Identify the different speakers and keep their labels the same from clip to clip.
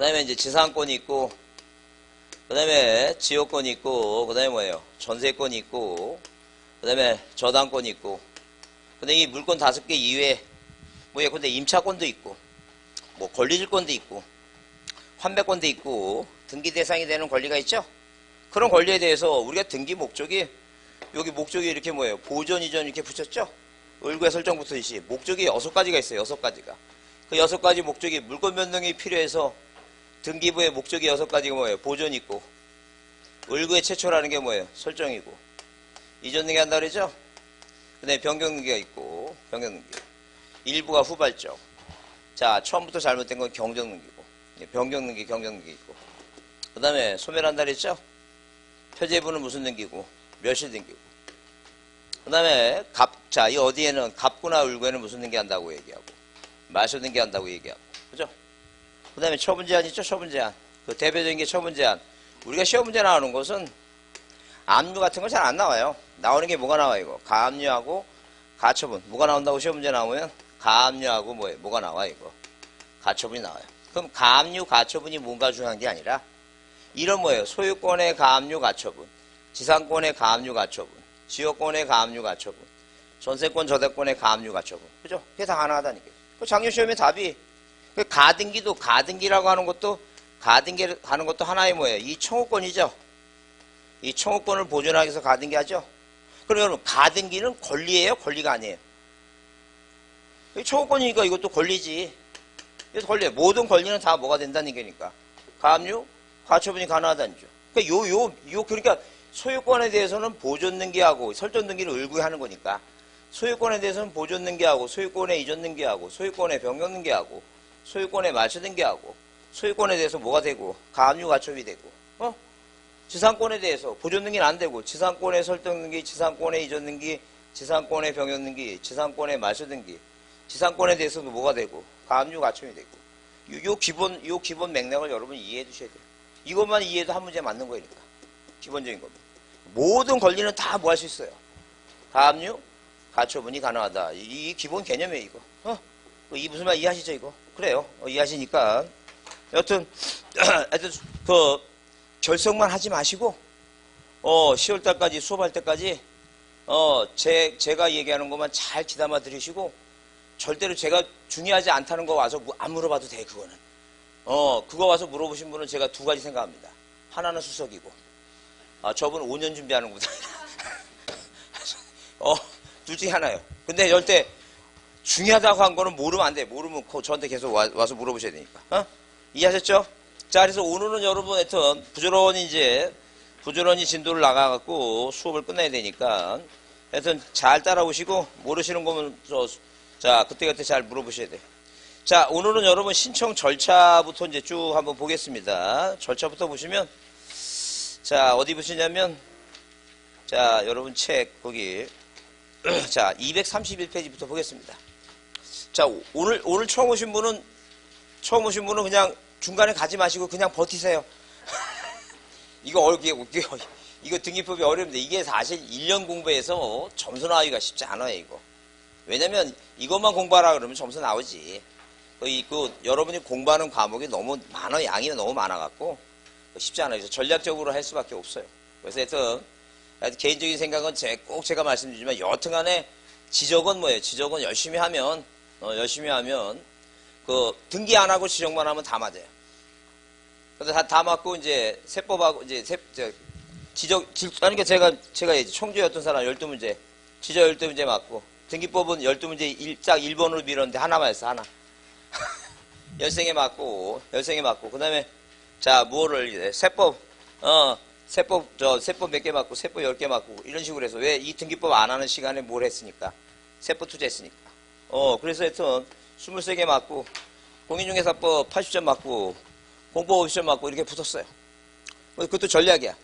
Speaker 1: 다음에 이제 지상권이 있고, 그 다음에 지역권이 있고, 그 다음에 뭐예요? 전세권이 있고, 그 다음에 저당권이 있고, 근데 이 물권 5개 이외에, 뭐, 근데 임차권도 있고, 뭐, 권리질권도 있고, 환배권도 있고, 등기 대상이 되는 권리가 있죠? 그런 권리에 대해서 우리가 등기 목적이, 여기 목적이 이렇게 뭐예요? 보존, 이전 이렇게 붙였죠? 을구의 설정 붙듯이 목적이 6가지가 있어요. 6가지가. 그 6가지 목적이 물권 변동이 필요해서 등기부의 목적이 6가지가 뭐예요? 보존이 있고, 을구의 최초라는 게 뭐예요? 설정이고, 이전 등기 한다 그러죠? 그 다음에 변경 등기가 있고, 변경 등기. 일부가 후발적. 자, 처음부터 잘못된 건 경정 등기고, 변경 등기, 경정 등기 있고. 그 다음에 소멸한다 그랬죠? 표제부는 무슨 등기고, 멸실 등기고. 그 다음에 자, 이 어디에는 갑구나 을구에는 무슨 등기 한다고 얘기하고, 말소 등기 한다고 얘기하고. 그죠? 그 다음에 처분 제한 있죠? 처분 제한. 그 대표적인 게 처분 제한. 우리가 시험 문제 나오는 것은 압류 같은 거 잘 안 나와요. 나오는 게 뭐가 나와, 이거? 가압류하고 가처분. 뭐가 나온다고 시험 문제 나오면? 가압류하고 뭐가 나와, 이거? 가처분이 나와요. 그럼 가압류, 가처분이 뭔가 중요한 게 아니라, 이런 뭐예요? 소유권의 가압류, 가처분. 지상권의 가압류, 가처분. 지역권의 가압류, 가처분. 전세권, 저대권의 가압류, 가처분. 그죠? 그게 다 가능하다니까요. 그 작년 시험의 답이, 그 가등기도, 가등기라고 하는 것도, 가등기를 하는 것도 하나의 뭐예요? 이 청구권이죠? 이 청구권을 보존하기 위해서 가등기 하죠? 그럼 여러분, 가등기는 권리예요? 권리가 아니에요? 이 청구권이니까 이것도 권리지. 그래서 권리, 모든 권리는 다 뭐가 된다는 얘기니까. 가압류, 가처분이 가능하다는 죠. 그러니까 소유권에 대해서는 보존 등기하고 설정 등기를 을구에 하는 거니까. 소유권에 대해서는 보존 등기하고, 소유권에 이전 등기하고, 소유권에 변경 등기하고, 소유권에 말소 등기하고, 소유권에 대해서 뭐가 되고, 가압류, 가처분이 되고, 지상권에 대해서 보존 등기는 안 되고, 지상권의 설정 등기, 지상권의 이전 등기, 지상권의 변경 등기, 지상권의 말소 등기, 지상권에 대해서도 뭐가 되고, 가압류, 가처분이 되고. 요 기본 맥락을 여러분이 이해해 두셔야 돼요. 이것만 이해해도 한 문제 맞는 거니까. 기본적인 겁니다. 모든 권리는 다 뭐 할 수 있어요? 가압류, 가처분이 가능하다. 이 기본 개념이에요, 이거. 이 무슨 말 이해하시죠, 이거? 그래요. 이해하시니까. 여튼, 결석만 하지 마시고, 10월달까지 수업할 때까지, 제가 얘기하는 것만 잘 귀담아 들으시고, 절대로 제가 중요하지 않다는 거 와서 안 물어봐도 돼, 그거는. 그거 와서 물어보신 분은 제가 2가지 생각합니다. 하나는 수석이고, 저분 5년 준비하는구나. 둘 중에 하나예요. 근데 절대 중요하다고 한 거는 모르면 안 돼. 모르면 저한테 계속 와서 물어보셔야 되니까. 이해하셨죠? 자, 그래서 오늘은 여러분 하여튼 부지런히 진도를 나가갖고 수업을 끝내야 되니까 하여튼 잘 따라오시고 모르시는 거면 자, 그때그때 잘 물어보셔야 돼. 자, 오늘은 여러분 신청 절차부터 이제 쭉 한번 보겠습니다. 절차부터 보시면, 자, 어디 보시냐면, 자, 여러분 책, 거기, 자, 231페이지부터 보겠습니다. 자, 오늘 처음 오신 분은 그냥 중간에 가지 마시고 그냥 버티세요. 이거 등기법이 어렵는데, 이게 사실 1년 공부해서 점수 나오기가 쉽지 않아요, 이거. 왜냐면 이것만 공부하라 그러면 점수 나오지. 여러분이 공부하는 과목이 너무 많아, 양이 너무 많아갖고 쉽지 않아요. 그래서 전략적으로 할 수밖에 없어요. 그래서 하여튼 개인적인 생각은 꼭 제가 말씀드리지만, 여튼간에 지적은 뭐예요? 지적은 열심히 하면 등기 안 하고 지적만 하면 다 맞아요. 그래서 다 맞고 이제 세법하고 이제 그러니까 제가 총조였던 사람 12문제, 지적 12문제 맞고, 등기법은 12문제 딱 1번으로 밀었는데 하나만 했어, 하나. 열생에 맞고, 그 다음에, 자, 무엇을, 세법 몇 개 맞고, 세법 10개 맞고, 이런 식으로 해서, 왜 이 등기법 안 하는 시간에 뭘 했으니까? 세법 투자했으니까. 그래서 하여튼, 23개 맞고, 공인중개사법 80점 맞고, 공법 50점 맞고, 이렇게 붙었어요. 그것도 전략이야.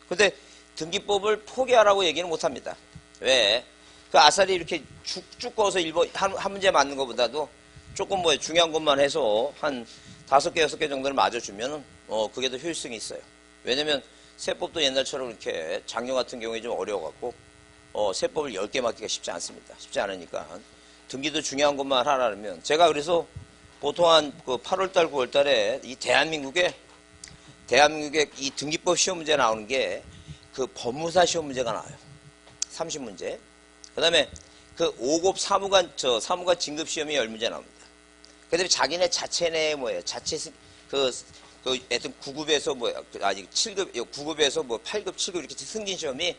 Speaker 1: 근데 등기법을 포기하라고 얘기는 못 합니다. 왜? 그 아싸리 이렇게 쭉쭉 꺼서 한 문제 맞는 것보다도 조금 중요한 것만 해서 한 5개, 6개 정도를 맞아주면은, 그게 더 효율성이 있어요. 왜냐면 세법도 옛날처럼 이렇게 작년 같은 경우에 좀 어려워갖고, 세법을 10개 맞기가 쉽지 않습니다. 쉽지 않으니까. 등기도 중요한 것만 하라면. 제가 그래서 보통 한 그 8월달, 9월달에 이 대한민국의 이 등기법 시험 문제 나오는 게 그 법무사 시험 문제가 나와요. 30문제. 그 다음에 그 5급 사무관 진급 시험이 10문제 나옵니다. 그 다음에 자기네 자체 내에 뭐예요? 자체 하여튼 9급에서 아니 7급, 9급에서 8급, 7급 이렇게 승진 시험이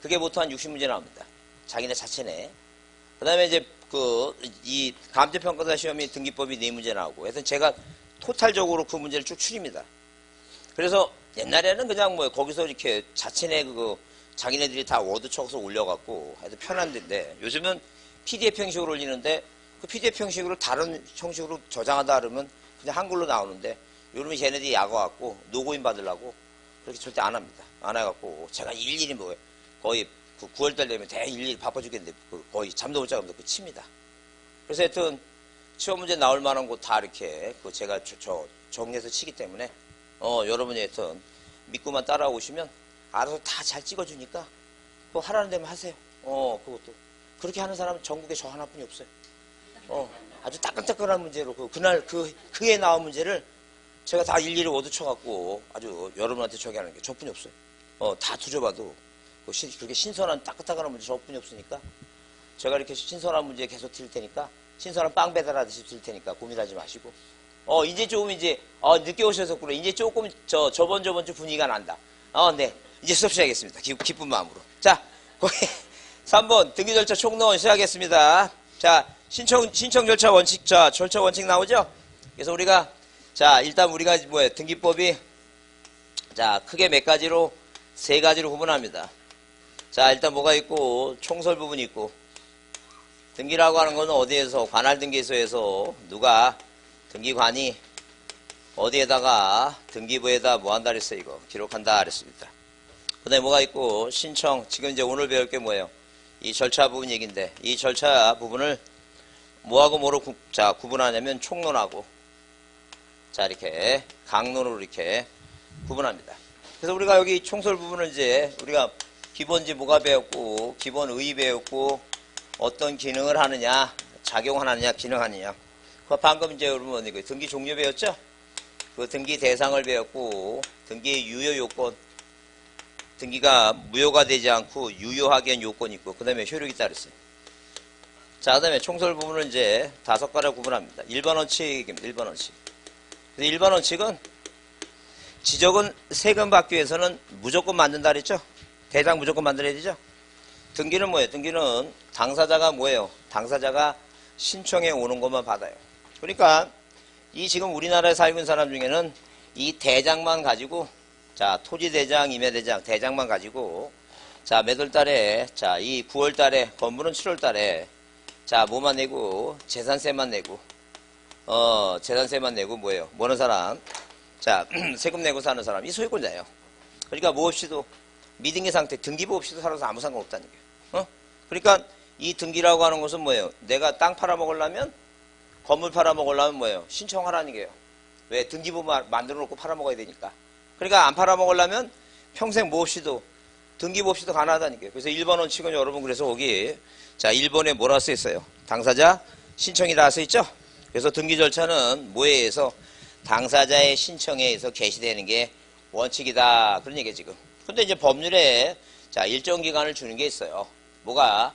Speaker 1: 그게 보통 한 60문제 나옵니다. 자기네 자체 내. 그 다음에 이제 이 감정평가사 시험이 등기법이 4문제 나오고, 하여튼 제가 토탈적으로 그 문제를 쭉 추립니다. 그래서 옛날에는 그냥 거기서 이렇게 자체 내 자기네들이 다 워드 쳐서 올려갖고 하여튼 편한데, 요즘은 PDF 형식으로 올리는데 그 PDF 형식으로 다른 형식으로 저장하다 그러면 그냥 한글로 나오는데, 요즘에 쟤네들이 약어갖고 노고인 받으려고 그렇게 절대 안 합니다. 안 해갖고 제가 일일이 거의 9월달 되면 일일이 바빠 죽겠는데 거의 잠도 못 자고 칩니다. 그래서 하여튼 시험 문제 나올 만한 곳 다 이렇게 제가 정리해서 치기 때문에 여러분이 하여튼 믿고만 따라오시면 알아서 다 잘 찍어주니까 그거 하라는 데만 하세요. 그것도 그렇게 하는 사람은 전국에 저 하나뿐이 없어요. 아주 따끈따끈한 문제로 그날 그에 나온 문제를 제가 다 일일이 워드 쳐갖고 아주 여러분한테 저기 하는 게 저뿐이 없어요. 다 두줘봐도 그렇게 신선한 따끈따끈한 문제 저뿐이 없으니까 제가 이렇게 신선한 문제 계속 드릴 테니까, 신선한 빵 배달하듯이 드릴 테니까 고민하지 마시고, 이제 조금 늦게 오셔서 그래. 이제 조금 저번 주 분위기가 난다. 네. 이제 수업 시작하겠습니다. 기쁜 마음으로. 자, 거기 3번 등기 절차 총론 시작하겠습니다. 자, 신청 절차 원칙, 절차 원칙 나오죠? 그래서 우리가, 일단 우리가 등기법이, 크게 몇 가지로, 3가지로 구분합니다. 일단 뭐가 있고, 총설 부분이 있고, 등기라고 하는 거는 어디에서, 관할등기소에서 누가, 등기관이 어디에다가, 등기부에다 뭐 한다 그랬어요, 이거. 기록한다 그랬습니다. 그 다음에 뭐가 있고, 신청, 지금 이제 오늘 배울 게 뭐예요? 이 절차 부분 얘기인데, 이 절차 부분을 뭐하고 뭐로 구분하냐면 총론하고, 이렇게 강론으로 이렇게 구분합니다. 그래서 우리가 여기 총설 부분을 이제 우리가 기본 이제 뭐가 배웠고, 기본 의 배웠고, 어떤 기능을 하느냐, 작용하느냐, 기능하느냐. 방금 이제 여러분 등기 종류 배웠죠? 그 등기 대상을 배웠고, 등기 유효 요건, 등기가 무효가 되지 않고 유효하게 한 요건이 있고, 그 다음에 효력이 따르어요. 그 다음에 총설 부분을 이제 5가지로 구분합니다. 1번 원칙입니다. 1번 원칙. 1번 원칙은 지적은 세금 받기 위해서는 무조건 만든다 그랬죠? 대장 무조건 만들어야 되죠? 등기는 뭐예요? 등기는 당사자가 뭐예요? 당사자가 신청해 오는 것만 받아요. 그러니까 이 지금 우리나라에 살고 있는 사람 중에는 이 대장만 가지고, 토지대장, 임야대장, 대장만 가지고, 몇 월 달에, 이 9월 달에, 건물은 7월 달에, 뭐만 내고, 재산세만 내고, 재산세만 내고 뭐예요? 뭐는 사람? 세금 내고 사는 사람, 이 소유권자예요. 그러니까 뭐 없이도, 미등기 상태, 등기부 없이도 살아서 아무 상관없다는 거예요. 그러니까 이 등기라고 하는 것은 뭐예요? 내가 땅 팔아먹으려면, 건물 팔아먹으려면 뭐예요? 신청하라는 게요. 왜? 등기부 만들어 놓고 팔아먹어야 되니까. 그러니까 안 팔아먹으려면 평생 뭐 없이도, 등기부 없이도 가능하다는 거예요. 그래서 1번 원칙은 여러분 그래서 거기, 1번에 뭐라 써 있어요? 당사자 신청이라 써 있죠? 그래서 등기 절차는 뭐에 의해서? 당사자의 신청에 의해서 개시되는 게 원칙이다. 그런 얘기예요, 지금. 근데 이제 법률에, 일정 기간을 주는 게 있어요. 뭐가?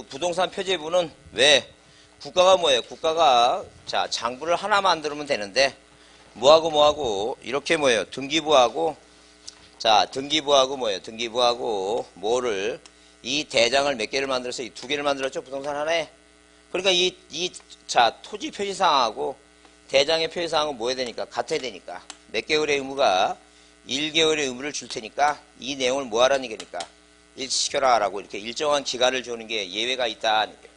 Speaker 1: 부동산 표제부는 왜? 국가가 뭐예요? 국가가, 장부를 하나 만들면 되는데, 뭐하고, 이렇게 뭐예요? 등기부하고 뭐예요? 등기부하고, 뭐를, 이 대장을 몇 개를 만들어서 이 2개를 만들었죠? 부동산 하나에. 그러니까 토지 표시사항하고, 대장의 표시사항은 뭐 해야 되니까? 같아야 되니까. 몇 개월의 의무가 1개월의 의무를 줄 테니까, 이 내용을 뭐 하라는 얘기니까? 일치시켜라 라고 이렇게 일정한 기간을 주는 게 예외가 있다는 게.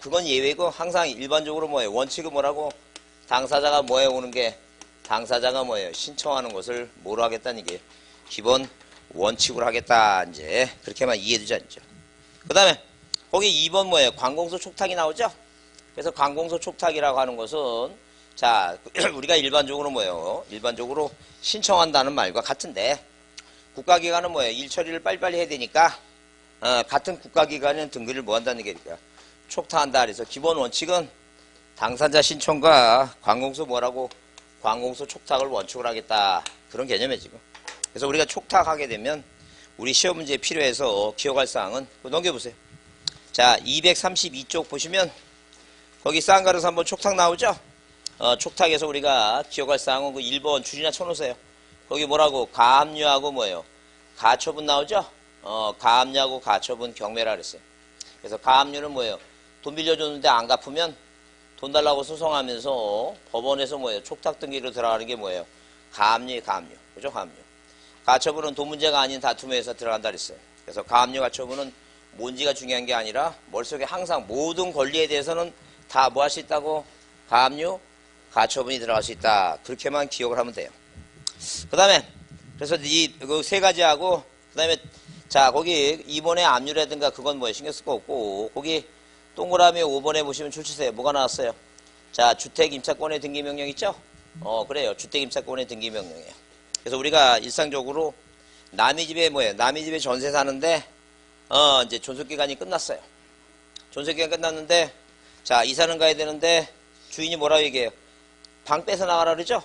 Speaker 1: 그건 예외고, 항상 일반적으로 뭐예요? 원칙은 뭐라고? 당사자가 뭐 해오는 게, 당사자가 뭐예요? 신청하는 것을 뭐로 하겠다는 게, 기본 원칙으로 하겠다, 이제. 그렇게만 이해해두자, 이제. 그 다음에, 거기 2번 뭐예요? 관공서 촉탁이 나오죠? 그래서 관공서 촉탁이라고 하는 것은, 우리가 일반적으로 뭐예요? 일반적으로 신청한다는 말과 같은데, 국가기관은 뭐예요? 일 처리를 빨리빨리 해야 되니까, 같은 국가기관은 등기를 뭐 한다는 게, 촉탁한다. 그래서 기본 원칙은 당사자 신청과 관공서 뭐라고? 관공서 촉탁을 원칙으로 하겠다. 그런 개념이에요, 지금. 그래서 우리가 촉탁하게 되면 우리 시험 문제에 필요해서 기억할 사항은 넘겨보세요. 자, 232쪽 보시면 거기 쌍가루에서 한번 촉탁 나오죠? 촉탁에서 우리가 기억할 사항은 그 1번 줄이나 쳐놓으세요. 거기 뭐라고? 가압류하고 뭐예요? 가처분 나오죠? 가압류하고 가처분 경매라 그랬어요. 그래서 가압류는 뭐예요? 돈 빌려줬는데 안 갚으면 돈 달라고 소송하면서 법원에서 뭐예요? 촉탁 등기로 들어가는 게 뭐예요? 가압류에 가압류. 그죠? 가압류. 가처분은 돈 문제가 아닌 다툼에서 들어간다 그랬어요. 그래서 가압류 가처분은 뭔지가 중요한 게 아니라 머릿속에 항상 모든 권리에 대해서는 다 뭐 할 수 있다고? 가압류, 가처분이 들어갈 수 있다. 그렇게만 기억을 하면 돼요. 그 다음에 그래서 이 세 가지하고 그 다음에 자 거기 2번에 압류라든가 그건 뭐예요? 신경 쓸 거 없고 거기 동그라미 5번에 보시면 줄치세요. 뭐가 나왔어요? 자 주택임차권의 등기명령 있죠? 그래요. 주택임차권의 등기명령이에요. 그래서 우리가 일상적으로 남의 집에 뭐예요? 남의 집에 전세 사는데 이제 존속기간이 끝났어요. 존속기간 끝났는데 자 이사는 가야 되는데 주인이 뭐라고 얘기해요? 방 뺏어 나가라 그러죠?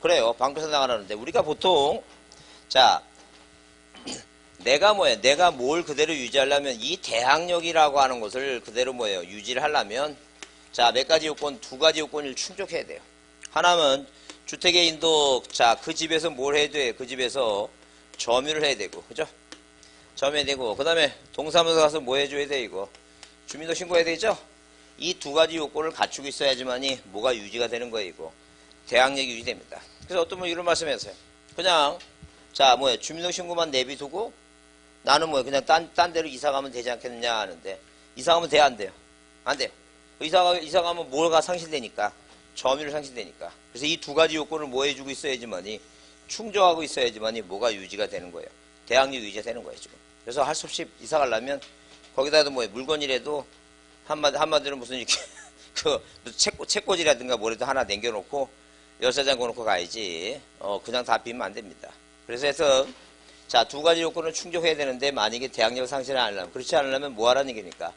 Speaker 1: 그래요. 방 뺏어 나가라는데 우리가 보통 자 내가 뭐예요? 내가 뭘 그대로 유지하려면 이 대항력이라고 하는 것을 그대로 뭐예요? 유지를 하려면 자 몇 가지 요건, 두 가지 요건을 충족해야 돼요. 하나는 주택의인도 자 그 집에서 뭘 해야 돼? 그 집에서 점유를 해야 되고 그죠? 점유해야 되고 그 다음에 동사무소 가서 뭐 해줘야 돼 이거? 주민도 신고해야 되죠? 이 두 가지 요건을 갖추고 있어야지만이 뭐가 유지가 되는 거예요 이거? 대항력이 유지됩니다. 그래서 어떤 분 이런 말씀하세요. 그냥 자 뭐야 주민등록신고만 내비두고 나는 뭐야 그냥 딴 데로 이사 가면 되지 않겠느냐 하는데 이사 가면 돼요 안 돼요? 안 돼요. 이사 가면 뭐가 상실되니까 점유를 상실되니까. 그래서 이 두 가지 요건을 뭐 해주고 있어야지만이 충족하고 있어야지만이 뭐가 유지가 되는 거예요. 대항력 유지가 되는 거예요 지금. 그래서 할 수 없이 이사 가려면 거기다도 뭐야 물건이라도 한마디로 무슨 이렇게 그 책꽂이라든가 뭐라도 하나 남겨놓고 열쇠 잠궈놓고 가야지 그냥 다 비면 안 됩니다. 그래서 해서 자 두 가지 요건을 충족해야 되는데 만약에 대항력 상실을 하려면 그렇지 않으려면 뭐 하라는 얘기입니까?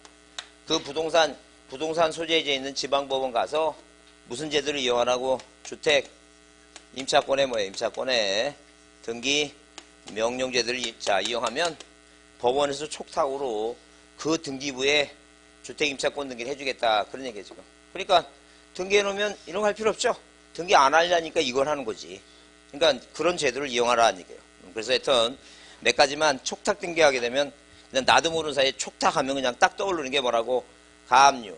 Speaker 1: 그 부동산 소재지에 있는 지방법원 가서 무슨 제도를 이용하라고? 주택 임차권에 뭐예요? 임차권에 등기 명령제도를 자 이용하면 법원에서 촉탁으로 그 등기부에 주택 임차권 등기를 해주겠다 그런 얘기예요 지금. 그러니까 등기해 놓으면 이런 거 할 필요 없죠. 등기 안 하려니까 이걸 하는 거지. 그러니까 그런 제도를 이용하라는 얘기예요. 그래서 하여튼 몇 가지만 촉탁 등기하게 되면 그냥 나도 모르는 사이에 촉탁하면 그냥 딱 떠오르는 게 뭐라고? 가압류,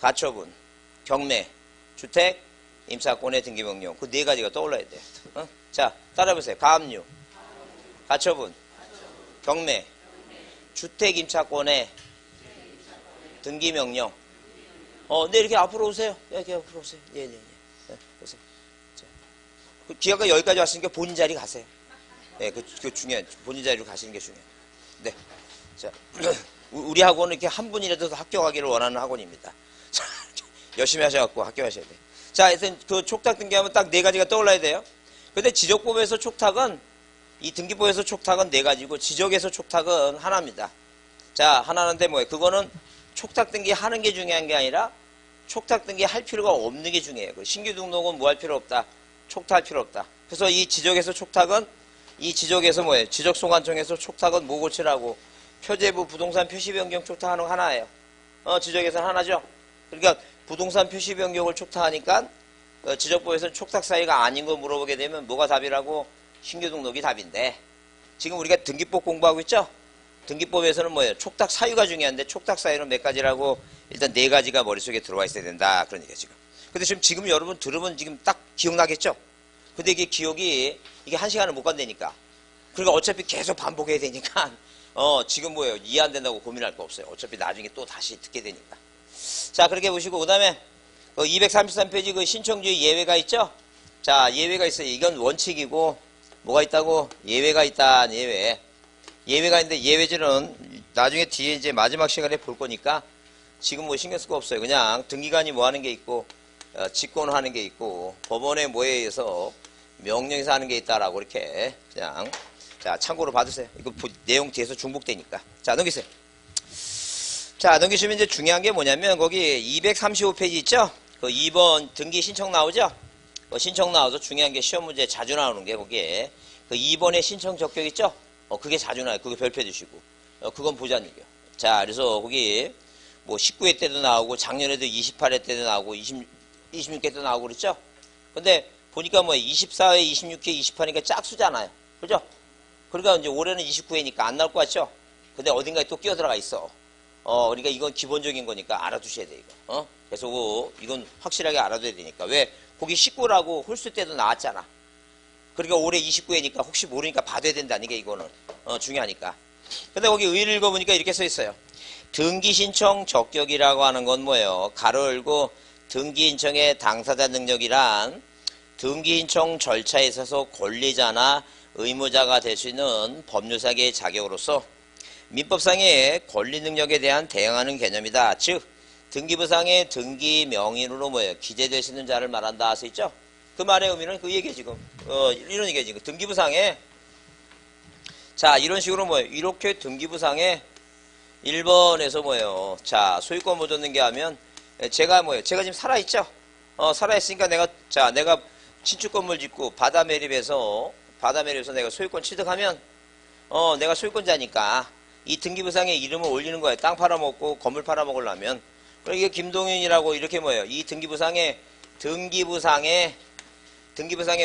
Speaker 1: 가처분, 경매, 주택, 임차권의 등기명령 그 네 가지가 떠올라야 돼요. 자 따라해보세요. 가압류, 가처분, 경매, 주택 임차권의 등기명령. 네 이렇게 앞으로 오세요. 이렇게 앞으로 오세요. 예. 오세요. 자, 그 기아가 여기까지 왔으니까 본인 자리 가세요. 네, 그 중요한 본인 자리로 가시는 게 중요해요. 네, 자 우리 학원은 이렇게 한 분이라도 합격하기를 원하는 학원입니다. 자, 열심히 하셔갖고 합격하셔야 돼요. 자, 하여튼 그 촉탁 등기하면 딱 네 가지가 떠올라야 돼요. 근데 지적법에서 촉탁은 이 등기법에서 촉탁은 네 가지고 지적에서 촉탁은 하나입니다. 자, 하나인데 뭐예요? 그거는 촉탁 등기 하는 게 중요한 게 아니라 촉탁 등기 할 필요가 없는 게 중요해요. 신규 등록은 뭐 할 필요 없다. 촉탁할 필요 없다. 그래서 이 지적에서 촉탁은 이 지적에서 뭐예요? 지적소관청에서 촉탁은 뭐 고치라고? 표제부 부동산 표시 변경 촉탁하는 거 하나예요. 지적에서는 하나죠. 그러니까 부동산 표시 변경을 촉탁하니까 지적법에서는 촉탁 사유가 아닌 거 물어보게 되면 뭐가 답이라고? 신규 등록이 답인데 지금 우리가 등기법 공부하고 있죠? 등기법에서는 뭐예요? 촉탁 사유가 중요한데 촉탁 사유는 몇 가지라고? 일단 네 가지가 머릿속에 들어와 있어야 된다. 그런 얘기예요 지금. 근데 지금 여러분 들으면 지금 딱 기억나겠죠? 근데 이게 기억이 이게 한 시간을 못 간다니까. 그러니까 어차피 계속 반복해야 되니까 지금 뭐예요? 이해 안 된다고 고민할 거 없어요. 어차피 나중에 또 다시 듣게 되니까. 자 그렇게 보시고 그 다음에 233페이지 그 신청주의 예외가 있죠? 자 예외가 있어요. 이건 원칙이고 뭐가 있다고? 예외가 있다. 예외가 있는데 예외제는 나중에 뒤에 이제 마지막 시간에 볼 거니까 지금 뭐 신경 쓸 거 없어요. 그냥 등기관이 뭐 하는 게 있고 직권하는 게 있고 법원에 뭐에 의해서 명령에서 하는 게 있다라고 이렇게 그냥 자 참고로 받으세요. 이거 내용 뒤에서 중복되니까. 자 넘기세요. 자 넘기시면 이제 중요한 게 뭐냐면 거기 235페이지 있죠? 그 2번 등기 신청 나오죠? 신청 나와서 중요한 게 시험 문제 자주 나오는 게 거기에 그 2번에 신청 적격 있죠? 그게 자주 나와요. 그거 별표 주시고. 그건 보자는 얘기요. 자, 그래서 거기 뭐 19회 때도 나오고 작년에도 28회 때도 나오고 26회 때도 나오고 그랬죠? 근데 보니까 뭐 24회, 26회, 28회니까 짝수잖아요. 그죠? 그러니까 이제 올해는 29회니까 안 나올 것 같죠? 근데 어딘가에 또 끼어 들어가 있어. 그러니까 이건 기본적인 거니까 알아두셔야 돼, 이거. 그래서 이건 확실하게 알아둬야 되니까. 왜? 거기 19라고 홀수 때도 나왔잖아. 그러니까 올해 29회니까 혹시 모르니까 봐둬야 된다는 게 이거는. 중요하니까. 근데 거기 의의를 읽어보니까 이렇게 써 있어요. 등기신청 적격이라고 하는 건 뭐예요? 가로 열고 등기신청의 당사자 능력이란 등기신청 절차에 있어서 권리자나 의무자가 될 수 있는 법률상의 자격으로서 민법상의 권리 능력에 대한 대응하는 개념이다. 즉 등기부상의 등기 명의로 뭐예요? 기재될 수 있는 자를 말한다. 할 수 있죠? 그 말의 의미는 그 얘기예요, 지금. 이런 얘기예요, 지금. 등기부상에, 자, 이런 식으로 뭐예요? 이렇게 등기부상에 1번에서 뭐예요? 자, 소유권 못 얻는 게 하면, 제가 뭐예요? 제가 지금 살아있죠? 살아있으니까 내가 신축 건물 짓고 바다 매립해서 내가 소유권 취득하면, 내가 소유권자니까 이 등기부상에 이름을 올리는 거예요. 땅 팔아먹고 건물 팔아먹으려면. 이게 김동윤이라고 이렇게 뭐예요? 이 등기부상에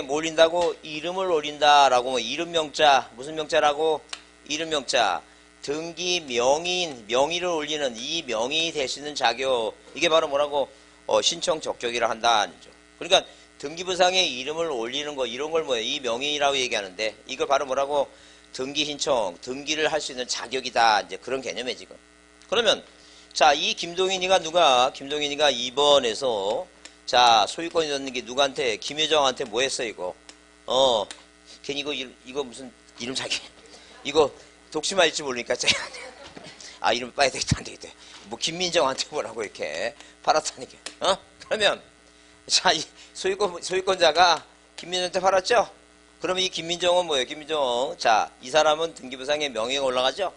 Speaker 1: 뭐 올린다고? 이름을 올린다라고, 뭐 이름 명자, 무슨 명자라고? 이름 명자. 등기 명의인, 명의를 올리는 이 명의 될 수 있는 자격. 이게 바로 뭐라고? 신청 적격이라 한다. 아니죠. 그러니까 등기부상에 이름을 올리는 거, 이런 걸 뭐예요? 이 명의라고 얘기하는데, 이걸 바로 뭐라고? 등기 신청, 등기를 할 수 있는 자격이다. 이제 그런 개념이에요, 지금. 그러면, 자, 이 김동인이가 2번에서 자, 소유권이 얻는 게 누구한테? 김효정한테 뭐 했어, 이거? 괜히 이거 무슨, 이름 자기. 이거 독심할지 모르니까, 이름 빠야 되겠다, 안 되겠다. 뭐, 김민정한테 뭐라고 이렇게 팔았다니까. 그러면, 자, 이 소유권자가 김민정한테 팔았죠? 그러면 이 김민정은 뭐예요? 김민정. 자, 이 사람은 등기부상에 명의가 올라가죠?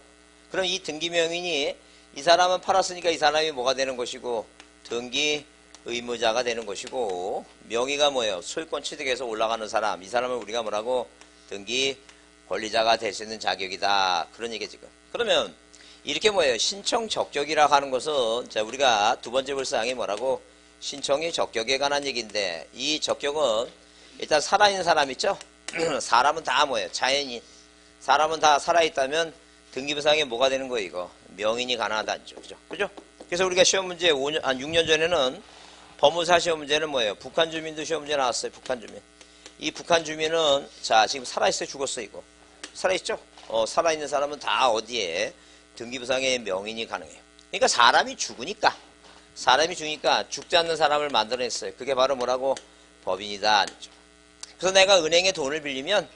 Speaker 1: 그럼 이 등기명인이 이 사람은 팔았으니까 이 사람이 뭐가 되는 것이고, 등기 의무자가 되는 것이고, 명의가 뭐예요? 소유권 취득해서 올라가는 사람. 이 사람을 우리가 뭐라고? 등기 권리자가 될 수 있는 자격이다. 그런 얘기 지금. 그러면 이렇게 뭐예요? 신청 적격이라고 하는 것은, 자, 우리가 두 번째 볼 사항이 뭐라고? 신청이 적격에 관한 얘기인데, 이 적격은 일단 살아있는 사람 있죠? 사람은 다 뭐예요? 자연인. 사람은 다 살아있다면 등기부상에 뭐가 되는 거예요, 이거? 명인이 가능하다죠. 그죠? 그죠? 그래서 우리가 시험 문제 한 6년 전에는 법무사 시험 문제는 뭐예요? 북한 주민도 시험 문제 나왔어요. 북한 주민. 이 북한 주민은, 자, 지금 살아있어요? 죽었어요, 이거? 살아있죠? 살아있는 사람은 다 어디에? 등기부상에 명인이 가능해요. 그러니까 사람이 죽으니까 죽지 않는 사람을 만들어냈어요. 그게 바로 뭐라고? 법인이다. 아니죠. 그래서 내가 은행에 돈을 빌리면,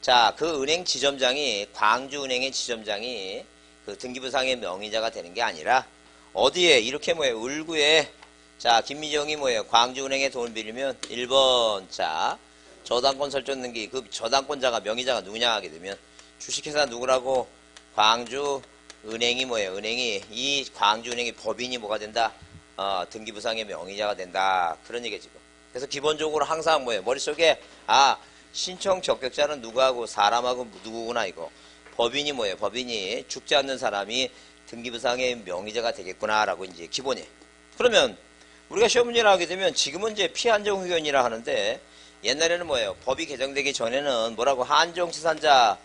Speaker 1: 자, 그 은행 지점장이, 광주은행의 지점장이 그 등기부상의 명의자가 되는 게 아니라, 어디에? 이렇게 뭐예요? 을구에, 자, 김미정이 뭐예요? 광주은행에 돈을 빌리면, 1번, 자, 저당권 설정 등기, 그 저당권자가, 명의자가 누구냐 하게 되면, 주식회사 누구라고? 광주은행이 뭐예요? 은행이, 이 광주은행이 법인이 뭐가 된다? 등기부상의 명의자가 된다. 그런 얘기죠. 그래서 기본적으로 항상 뭐예요? 머릿속에, 신청 적격자는 누구하고 사람하고 누구구나 이거. 법인이 뭐예요? 법인이 죽지 않는 사람이 등기부상의 명의자가 되겠구나라고 이제 기본이에요. 그러면 우리가 시험 문제를 하게 되면 지금은 이제 피한정 의견이라 하는데 옛날에는 뭐예요? 법이 개정되기 전에는 뭐라고 한정치산자,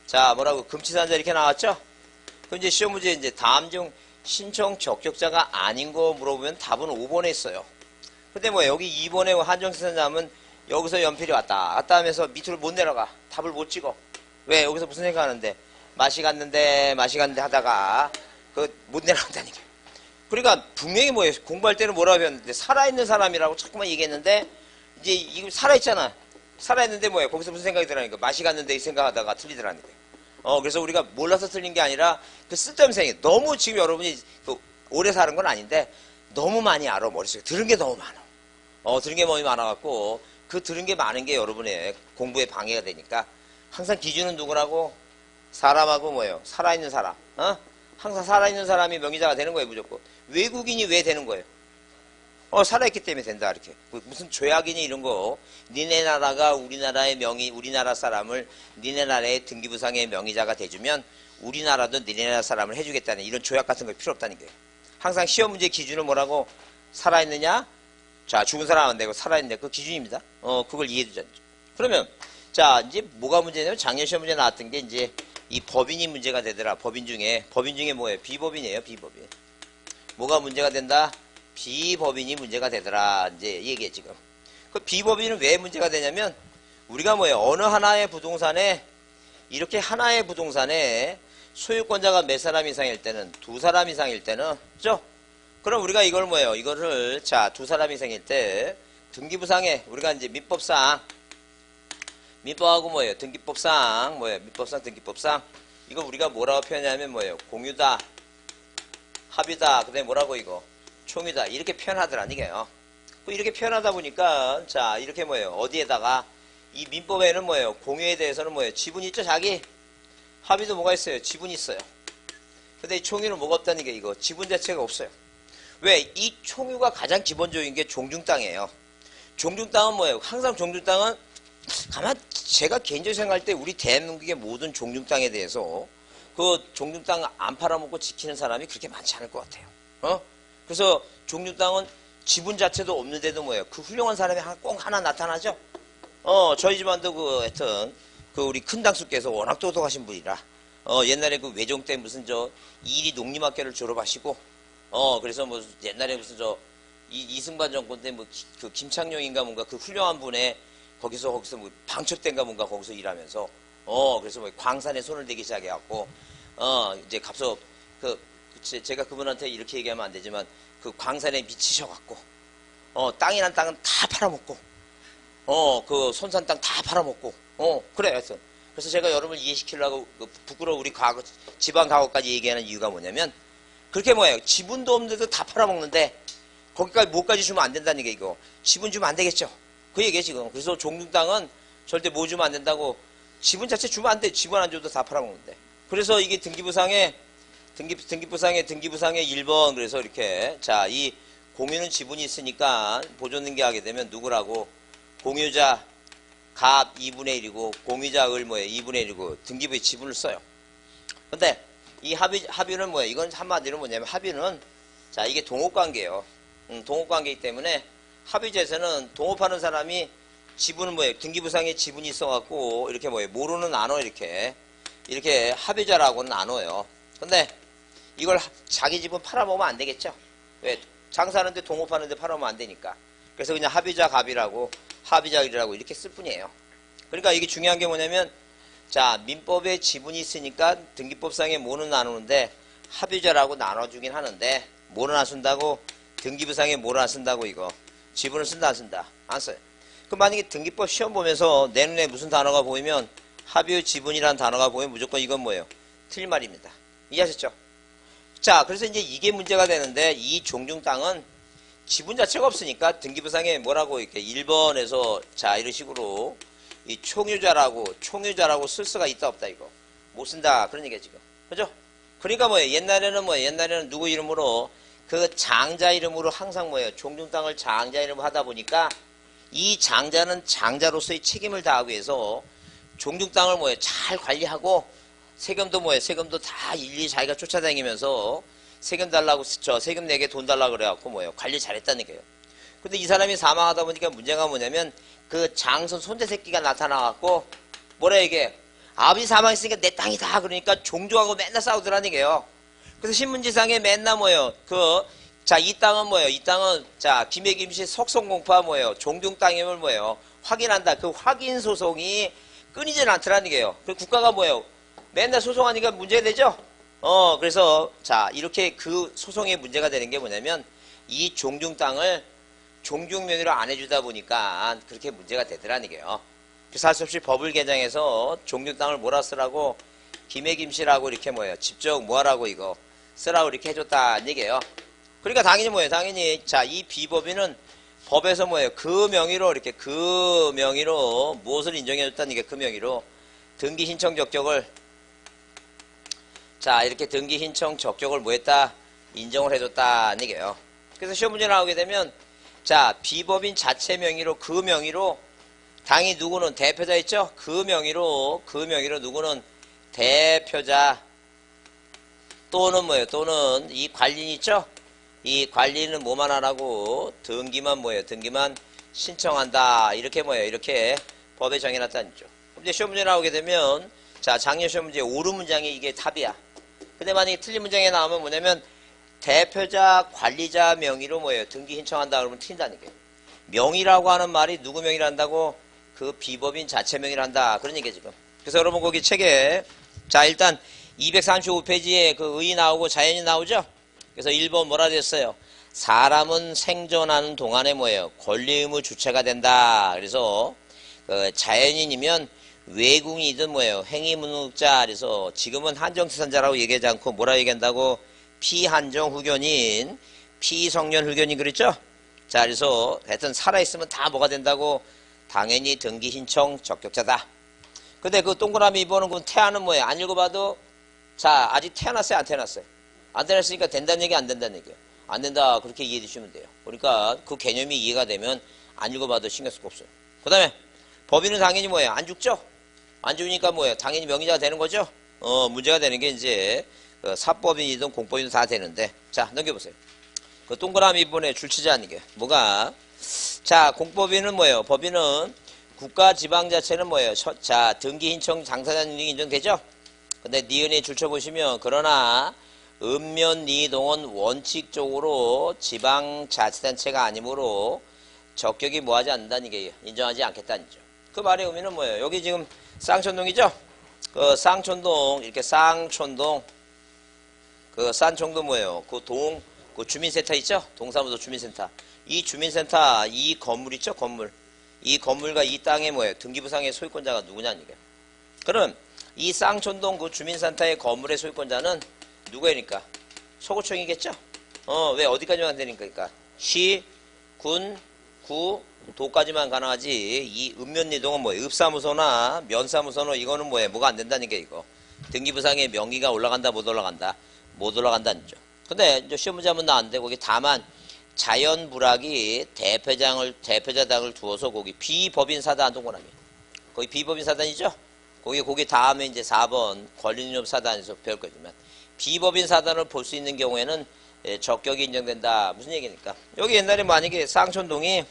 Speaker 1: 자 뭐라고 금치산자 이렇게 나왔죠? 그럼 이제 시험 문제 이제 다음 중 신청 적격자가 아닌 거 물어보면 답은 5번에 있어요. 근데 뭐 여기 2번에 한정치산자 하면 여기서 연필이 왔다 갔다 하면서 밑으로 못 내려가. 답을 못 찍어. 왜? 여기서 무슨 생각하는데 맛이 갔는데 하다가 못 내려간다니까. 그러니까 분명히 뭐예요? 공부할 때는 뭐라고 배웠는데 살아있는 사람이라고 자꾸만 얘기했는데 이제 이거 살아있잖아. 살아있는데 뭐예요? 거기서 무슨 생각이 들어니까 맛이 갔는데 이 생각하다가 틀리더라니까. 그래서 우리가 몰라서 틀린 게 아니라 그 쓸데없는 생각. 너무 지금 여러분이 오래 사는 건 아닌데 너무 많이 알아. 머릿속에 들은 게 너무 많아. 들은 게 너무 많아갖고 그 들은 게 많은 게 여러분의 공부에 방해가 되니까 항상 기준은 누구라고? 사람하고 뭐예요? 살아있는 사람. 항상 살아있는 사람이 명의자가 되는 거예요, 무조건. 외국인이 왜 되는 거예요? 살아있기 때문에 된다, 이렇게. 무슨 조약이니, 이런 거. 니네 나라가 우리나라의 우리나라 사람을 니네 나라의 등기부상의 명의자가 돼주면 우리나라도 니네 나라 사람을 해주겠다는 이런 조약 같은 거 필요 없다는 거예요. 항상 시험 문제 기준은 뭐라고? 살아있느냐? 자, 죽은 사람 안 되고 살아있느냐? 그 기준입니다. 그걸 이해해 주자. 그러면, 자, 이제 뭐가 문제냐면 작년 시험 문제 나왔던 게 이제 이 법인이 문제가 되더라. 법인 중에 뭐예요? 비법인이에요, 비법인. 뭐가 문제가 된다? 비법인이 문제가 되더라. 이제 얘기해, 지금. 그 비법인은 왜 문제가 되냐면, 우리가 뭐예요? 어느 하나의 부동산에, 이렇게 하나의 부동산에 소유권자가 몇 사람 이상일 때는, 두 사람 이상일 때는, 그죠? 그럼 우리가 이걸 뭐예요? 이거를, 자, 두 사람 이상일 때, 등기부상에, 우리가 이제 민법상, 민법하고 뭐예요? 등기법상, 뭐예요? 민법상, 등기법상. 이거 우리가 뭐라고 표현하냐면 뭐예요? 공유다, 합의다, 그 다음에 뭐라고 이거? 총유다. 이렇게 표현하더란 이게요. 이렇게 표현하다 보니까, 자, 이렇게 뭐예요? 어디에다가, 이 민법에는 뭐예요? 공유에 대해서는 뭐예요? 지분이 있죠, 자기? 합의도 뭐가 있어요? 지분이 있어요. 근데 이 총유는 뭐가 없다는 게 이거? 지분 자체가 없어요. 왜? 이 총유가 가장 기본적인 게 종중땅이에요. 종중땅은 뭐예요? 항상 종중땅은 가만 제가 개인적으로 생각할 때 우리 대한민국의 모든 종중땅에 대해서 그 종중땅 안 팔아먹고 지키는 사람이 그렇게 많지 않을 것 같아요. 그래서 종중땅은 지분 자체도 없는데도 뭐예요? 그 훌륭한 사람이 꼭 하나 나타나죠? 저희 집안도 하여튼 그 우리 큰 당수께서 워낙 똑똑하신 분이라 옛날에 그 외종 때 무슨 이리 농림학교를 졸업하시고 그래서 뭐 옛날에 무슨 이승만 정권 때 뭐 그 김창룡인가 뭔가 그 훌륭한 분의 거기서 뭐 방첩대인가 뭔가 거기서 일하면서 그래서 뭐 광산에 손을 대기 시작해갖고 이제 갑자기 제가 그분한테 이렇게 얘기하면 안 되지만 그 광산에 미치셔갖고 땅이란 땅은 다 팔아먹고 그 손산 땅 다 팔아먹고 그래 하여튼 그래서 제가 여러분을 이해시키려고 부끄러워 우리 과거 지방 과거까지 얘기하는 이유가 뭐냐면 그렇게 뭐예요 지분도 없는데도 다 팔아먹는데 거기까지 뭐까지 주면 안 된다는 게 이거 지분 주면 안 되겠죠 그 얘기예요 지금 그래서 종중 땅은 절대 뭐 주면 안 된다고 지분 자체 주면 안 돼 지분 안 줘도 다 팔아먹는데 그래서 이게 등기부상의 1번 그래서 이렇게 자 이 공유는 지분이 있으니까 보존등기하게 되면 누구라고 공유자 갑 2분의 1이고 공유자 을 뭐예요 2분의 1이고 등기부에 지분을 써요 근데 이 합의는 뭐예요 이건 한마디로 뭐냐면 합의는 자 이게 동업관계예요 동업관계이기 때문에 합의제에서는 동업하는 사람이 지분은 뭐예요 등기부상에 지분이 있어갖고 이렇게 뭐예요 모르는 나눠 이렇게 합의자라고는 나눠요 근데 이걸 자기 지분 팔아먹으면 안 되겠죠 왜 장사하는데 동업하는데 팔아먹으면 안 되니까 그래서 그냥 합의자 갑이라고 합의자 을이라고 이렇게 쓸 뿐이에요 그러니까 이게 중요한 게 뭐냐면 자 민법에 지분이 있으니까 등기법상에 뭐는 나누는데 합의자라고 나눠주긴 하는데 뭐는 안 쓴다고 등기부상에 뭐를 안 쓴다고 이거 지분을 쓴다 안 쓴다 안 써요 그럼 만약에 등기법 시험 보면서 내 눈에 무슨 단어가 보이면 합의의 지분이라는 단어가 보이면 무조건 이건 뭐예요 틀린 말입니다 이해하셨죠 자 그래서 이제 이게 문제가 되는데 이 종중 땅은 지분 자체가 없으니까 등기부상에 뭐라고 이렇게 1번에서 자 이런 식으로 이 총유자라고 쓸 수가 있다 없다 이거 못 쓴다 그런 얘기야 지금 그죠 그러니까 뭐예요 옛날에는 누구 이름으로 그 장자 이름으로 항상 뭐예요 종중 땅을 장자 이름으로 하다 보니까 이 장자는 장자로서의 책임을 다하기 위해서 종중 땅을 뭐예요 잘 관리하고 세금도 다 일일이 자기가 쫓아다니면서 세금 달라고 세금 내게 돈 달라고 그래갖고 뭐예요 관리 잘했다는 거예요 근데 이 사람이 사망하다 보니까 문제가 뭐냐면 그 장손 손자 새끼가 나타나갖고 뭐라 이게 아버지 사망했으니까 내 땅이다 그러니까 종족하고 맨날 싸우더라는 거예요 그래서 신문지상에 맨날 뭐예요 이 땅은 뭐예요 이 땅은 자 김해김씨 석송공파 뭐예요 종중 땅임을 뭐예요 확인한다 그 확인 소송이 끊이질 않더라는 거예요 그 국가가 뭐예요 맨날 소송하니까 문제되죠 그래서 자 이렇게 그 소송의 문제가 되는 게 뭐냐면 이 종중 땅을 종중 명의로 안 해주다 보니까 그렇게 문제가 되더라는 거예요 그래서 할 수 없이 법을 개정해서 종중 땅을 뭐라 쓰라고 김해김씨라고 이렇게 뭐예요 직접 뭐하라고 이거 쓰라고 이렇게 해줬다는 얘기예요 그러니까 당연히 자 이 비법인은 법에서 뭐예요 그 명의로 이렇게 그 명의로 무엇을 인정해줬다는 게 그 명의로 등기 신청 적격을 자 이렇게 등기 신청 적격을 뭐 했다 인정을 해줬다는 얘기예요 그래서 시험 문제 나오게 되면 자, 비법인 자체 명의로, 그 명의로, 당이 누구는 대표자 있죠? 그 명의로 누구는 대표자 또는 뭐예요? 또는 이 관리인 있죠? 이 관리는 뭐만 하라고? 등기만 뭐예요? 등기만 신청한다. 이렇게 뭐예요? 이렇게 법에 정해놨다는 거죠. 이제 시험 문제 나오게 되면, 자, 작년 시험 문제 옳은 문장이 이게 답이야. 근데 만약에 틀린 문장에 나오면 뭐냐면, 대표자, 관리자 명의로 뭐예요? 등기 신청한다 그러면 틀린다는 거예요. 명의라고 하는 말이 누구 명의를 한다고? 그 비법인 자체 명의를 한다. 그런 얘기예요, 지금. 그래서 여러분 거기 책에, 자, 일단 235페이지에 그 의 나오고 자연이 나오죠? 그래서 1번 뭐라 됐어요? 사람은 생존하는 동안에 뭐예요? 권리 의무 주체가 된다. 그래서 그 자연인이면 외국인이든 뭐예요? 행위무능자. 그래서 지금은 한정치산자라고 얘기하지 않고 뭐라 얘기한다고? 피한정 후견인, 피성년 후견인 그랬죠? 자, 그래서 하여튼 살아있으면 다 뭐가 된다고? 당연히 등기 신청 적격자다. 근데 그 동그라미 2번은 그 태아는 뭐예요? 안 읽어봐도, 자, 아직 태어났어요? 안 태어났어요? 안 태어났으니까 된다는 얘기, 안 된다는 얘기예요. 안 된다. 그렇게 이해해 주시면 돼요. 그러니까 그 개념이 이해가 되면 안 읽어봐도 신경 쓸 거 없어요. 그 다음에 법인은 당연히 뭐예요? 안 죽죠? 안 죽으니까 뭐예요? 당연히 명의자가 되는 거죠? 문제가 되는 게 이제 사법인이든 공법인이든 다 되는데, 자, 넘겨보세요. 그 동그라미 2번에 줄치지 않는 게 뭐가? 자, 공법인은 뭐예요? 법인은 국가 지방자체는 뭐예요? 자, 등기 신청 당사자 능력이 인정되죠? 근데 니은에 줄쳐보시면, 그러나 읍면 니동은 원칙적으로 지방자치단체가 아니므로 적격이 뭐하지 않는다는 게 인정하지 않겠다는 거죠. 그 말의 의미는 뭐예요? 여기 지금 쌍촌동이죠? 그 쌍촌동, 이렇게 쌍촌동, 그 쌍촌동 뭐예요? 그 그 주민센터 있죠? 동사무소 주민센터. 이 주민센터, 이 건물 있죠? 건물. 이 건물과 이 땅의 뭐예요? 등기부상의 소유권자가 누구냐는 얘기예요. 그럼 이 쌍촌동 그 주민센터의 건물의 소유권자는 누구니까? 서구청이겠죠? 왜 어디까지만 되니까? 그러니까 시, 군, 구, 도까지만 가능하지. 이 읍면리동은 뭐예요? 읍사무소나 면사무소는 이거는 뭐예요? 뭐가 안 된다는 게 이거. 등기부상의 명의가 올라간다, 못 올라간다? 못 올라간다는 죠. 근데 이제 시험 문제 한번 나왔는데 거기 다만 자연불학이 대표자당을 두어서 거기 비법인 사단 동그라미. 거기 비법인 사단이죠? 거기 다음에 이제 4번 권리인념 사단에서 배울 거지만 비법인 사단을 볼 수 있는 경우에는 적격이 인정된다. 무슨 얘기니까? 여기 옛날에 만약에 쌍촌동이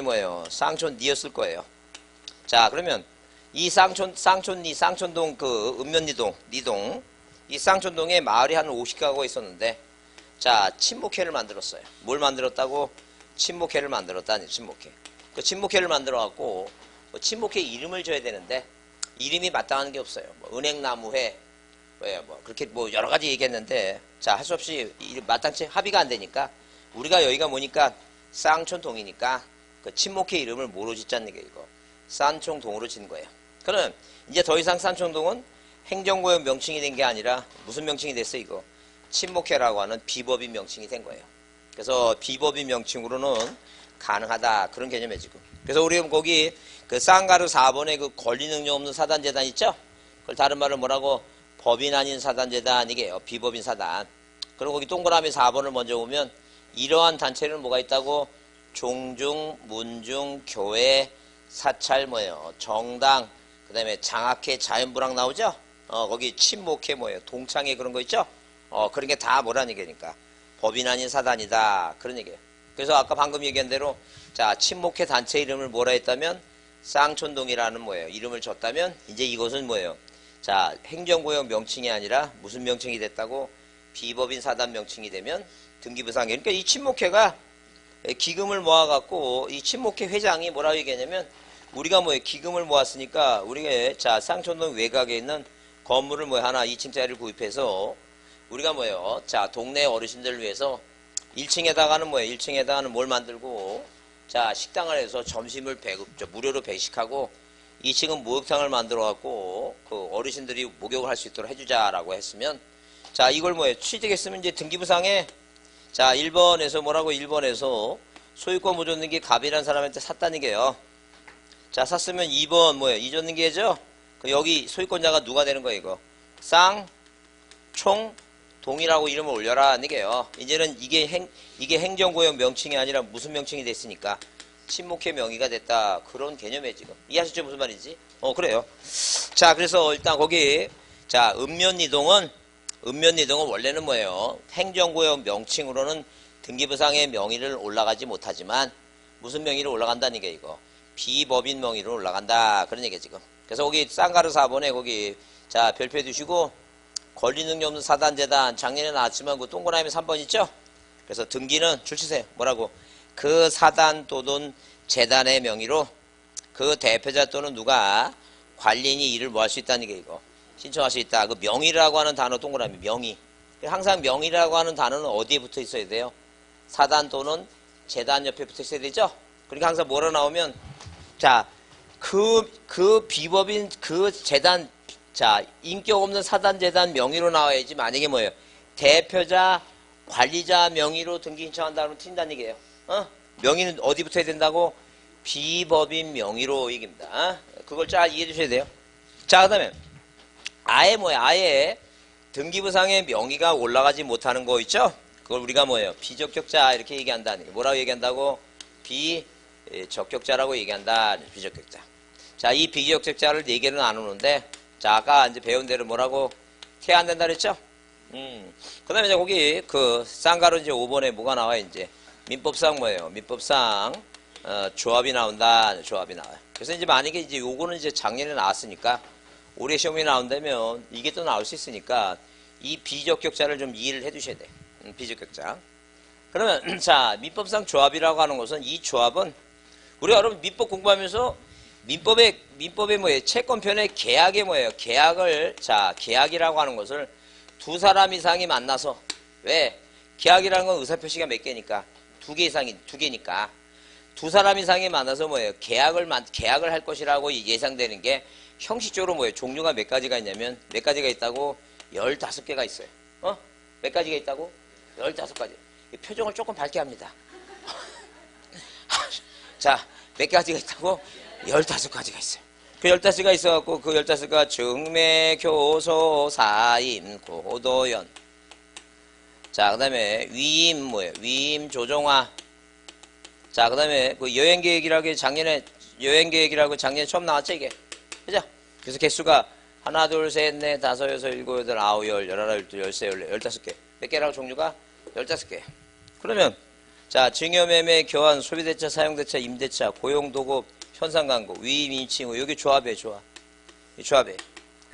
Speaker 1: 뭐예요? 쌍촌리였을 거예요. 자, 그러면 이 쌍촌동 그 읍면리동, 니동, 이 쌍촌동에 마을이 한 50가구가 있었는데, 자, 친목회를 만들었어요. 뭘 만들었다고? 친목회를 만들었다니, 친목회. 그 친목회를 만들어갖고, 친목회 이름을 줘야 되는데, 이름이 마땅한 게 없어요. 뭐 은행나무회, 뭐, 그렇게 뭐 여러 가지 얘기했는데, 자, 할 수 없이 마땅치 합의가 안 되니까, 우리가 여기가 뭐니까, 쌍촌동이니까, 그 친목회 이름을 뭐로 짓자는 게 이거. 쌍촌동으로 짓는 거예요. 그럼, 이제 더 이상 쌍촌동은 행정구역 명칭이 된 게 아니라, 무슨 명칭이 됐어, 이거? 친목회라고 하는 비법인 명칭이 된 거예요. 그래서 비법인 명칭으로는 가능하다. 그런 개념이에요, 지금. 그래서 우리 거기 그 쌍가루 4번에 그 권리 능력 없는 사단재단 있죠? 그걸 다른 말로 뭐라고? 법인 아닌 사단재단, 이게요. 비법인 사단. 그리고 거기 동그라미 4번을 먼저 보면 이러한 단체는 뭐가 있다고? 종중, 문중, 교회, 사찰 뭐예요? 정당, 그 다음에 장학회, 자연불학 나오죠? 거기 친목회 뭐예요? 동창회 그런 거 있죠? 그런 게 다 뭐라는 얘기니까. 법인 아닌 사단이다. 그런 얘기예요. 그래서 아까 방금 얘기한 대로, 자, 친목회 단체 이름을 뭐라 했다면, 쌍촌동이라는 뭐예요? 이름을 줬다면, 이제 이것은 뭐예요? 자, 행정구역 명칭이 아니라 무슨 명칭이 됐다고? 비법인 사단 명칭이 되면 등기부상에. 그러니까 이 친목회가 기금을 모아갖고, 이 친목회 회장이 뭐라고 얘기하냐면, 우리가 뭐예요? 기금을 모았으니까, 우리가, 자, 쌍촌동 외곽에 있는 건물을 뭐 하나 2층짜리를 구입해서, 우리가 뭐예요? 자, 동네 어르신들을 위해서 1층에다가는 뭐예요? 1층에다가는 뭘 만들고, 자, 식당을 해서 점심을 무료로 배식하고, 2층은 목욕탕을 만들어갖고, 그 어르신들이 목욕을 할 수 있도록 해주자라고 했으면, 자, 이걸 뭐예요? 취득했으면 이제 등기부상에, 자, 1번에서 뭐라고? 1번에서 소유권 무전등기 갑이라는 사람한테 샀다는 게요. 자, 샀으면 2번 뭐예요? 이전등기죠? 여기 소유권자가 누가 되는 거예요, 이거? 쌍, 총, 동이라고 이름을 올려라 이게요. 이제는 이게 행정구역 명칭이 아니라 무슨 명칭이 됐으니까 친목회 명의가 됐다. 그런 개념이에요 지금. 이해하셨죠 무슨 말인지? 그래요. 자 그래서 일단 거기 자 읍면이동은 원래는 뭐예요? 행정구역 명칭으로는 등기부상의 명의를 올라가지 못하지만 무슨 명의로 올라간다는 게 이거 비법인 명의로 올라간다 그런 얘기야 지금. 그래서 거기 쌍가루 4번에 거기 자 별표해 두시고 권리능력 없는 사단재단 작년에 나왔지만 그 동그라미 3번 있죠? 그래서 등기는 줄 치세요. 뭐라고? 그 사단 또는 재단의 명의로 그 대표자 또는 누가 관리인이 이를 뭐 할 수 있다는 게 이거 신청할 수 있다. 그 명의라고 하는 단어 동그라미 명의. 항상 명의라고 하는 단어는 어디에 붙어 있어야 돼요? 사단 또는 재단 옆에 붙어 있어야 되죠? 그러니까 항상 뭐라 나오면 자 그 비법인 그 재단 자 인격 없는 사단 재단 명의로 나와야지. 만약에 뭐예요? 대표자 관리자 명의로 등기 신청한다면 튄다는 얘기예요. 명의는 어디 붙어야 된다고? 비법인 명의로 얘기입니다. 그걸 잘 이해해 주셔야 돼요. 자 그다음에 아예 뭐야? 아예 등기부상의 명의가 올라가지 못하는 거 있죠? 그걸 우리가 뭐예요? 비적격자 이렇게 얘기한다는 게 뭐라고 얘기한다고? 비적격자라고 얘기한다. 비적격자. 자, 이 비적격자를 4개를 나누는데 자, 아까 이제 배운 대로 뭐라고? 태아 안 된다 그랬죠? 그 다음에 이제 거기 그 쌍가루 이제 5번에 뭐가 나와요 이제? 민법상 뭐예요? 민법상 조합이 나온다. 조합이 나와요. 그래서 이제 만약에 이제 요거는 이제 작년에 나왔으니까 올해 시험이 나온다면 이게 또 나올 수 있으니까 이 비적격자를 좀 이해를 해 두셔야 돼. 비적격자. 그러면 자 민법상 조합이라고 하는 것은 이 조합은 우리가 여러분 민법 공부하면서 민법의 뭐예요? 채권편의 계약이 뭐예요? 계약이라고 하는 것을 두 사람 이상이 만나서 왜? 계약이라는 건 의사표시가 몇 개니까 두 개니까 두 사람 이상이 만나서 뭐예요? 계약을 할 것이라고 예상되는 게 형식적으로 뭐예요? 종류가 몇 가지가 있냐면 몇 가지가 있다고? 15개가 있어요. 몇 가지가 있다고? 15가지. 표정을 조금 밝게 합니다. 자, 몇 가지가 있다고? 15가지가 있어요. 그 15가지가 있어갖고 그 15가지가 증매, 교소, 사임, 고도연. 자, 그 다음에 위임 뭐예요? 위임, 조정화. 자, 그 다음에 그 여행계획이라고 작년에 처음 나왔죠, 이게. 그죠? 그래서 개수가 하나, 둘, 셋, 넷, 다섯, 여섯, 일곱, 여덟, 아홉, 열, 열하나, 열둘, 열세, 열네, 15개. 몇 개라고 종류가? 15개. 그러면 자 증여매매, 교환, 소비대차, 사용대차, 임대차, 고용도급, 현상광고, 위임, 인칭, 여기 조합이에요. 조합. 이 조합이에요.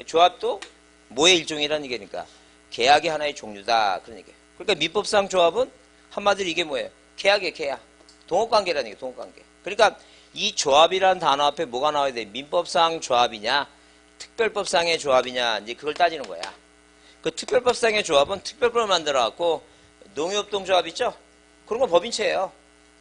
Speaker 1: 조합도 뭐의 일종이라는 얘기니까 계약의 하나의 종류다. 그런 얘기예요. 그러니까 민법상 조합은 한마디로 이게 뭐예요? 계약이에요. 계약. 동업관계라는 얘기예요. 동업관계. 그러니까 이 조합이라는 단어 앞에 뭐가 나와야 돼? 민법상 조합이냐 특별법상의 조합이냐 이제 그걸 따지는 거야. 그 특별법상의 조합은 특별법을 만들어갖고 농협동 조합 있죠? 그런 건 법인체예요.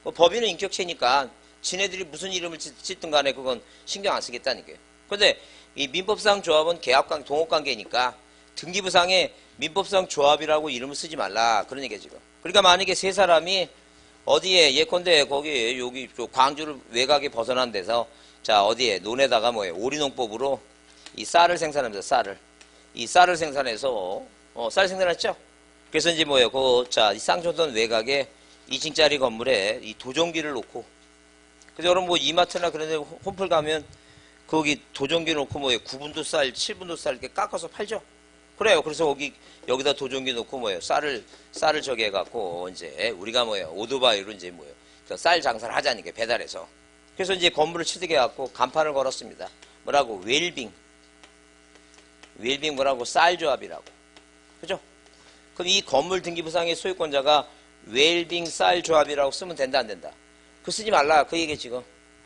Speaker 1: 법인은 인격체니까 지네들이 무슨 이름을 짓든 간에 그건 신경 안 쓰겠다는 거예요. 그런데 이 민법상 조합은 계약관계, 동업관계니까 등기부상에 민법상 조합이라고 이름을 쓰지 말라. 그런 얘기예요 지금. 그러니까 만약에 세 사람이 어디에 예컨대 거기 여기 광주를 외곽에 벗어난 데서 자 어디에 논에다가 뭐예요? 오리농법으로 이 쌀을 생산합니다. 이 쌀을 생산해서 쌀 생산했죠? 그래서 이제 뭐예요? 이 쌍촌동 외곽에 2층짜리 건물에 이 도종기를 놓고 그래서 여러분 뭐 이마트나 그런 데 홈플 가면 거기 도종기 놓고 뭐예요? 9분도 쌀, 7분도 쌀 이렇게 깎아서 팔죠? 그래요. 그래서 여기다 도종기 놓고 뭐예요? 쌀을 저기 해갖고 이제 우리가 뭐예요? 오토바이로 이제 뭐예요? 쌀 장사를 하자니까 배달해서. 그래서 이제 건물을 취득해갖고 간판을 걸었습니다. 뭐라고? 웰빙 뭐라고? 쌀조합이라고. 그죠? 그럼 이 건물 등기부상의 소유권자가 웰빙 쌀조합이라고 쓰면 된다 안 된다? 그거 쓰지 말라 그 얘기 지금.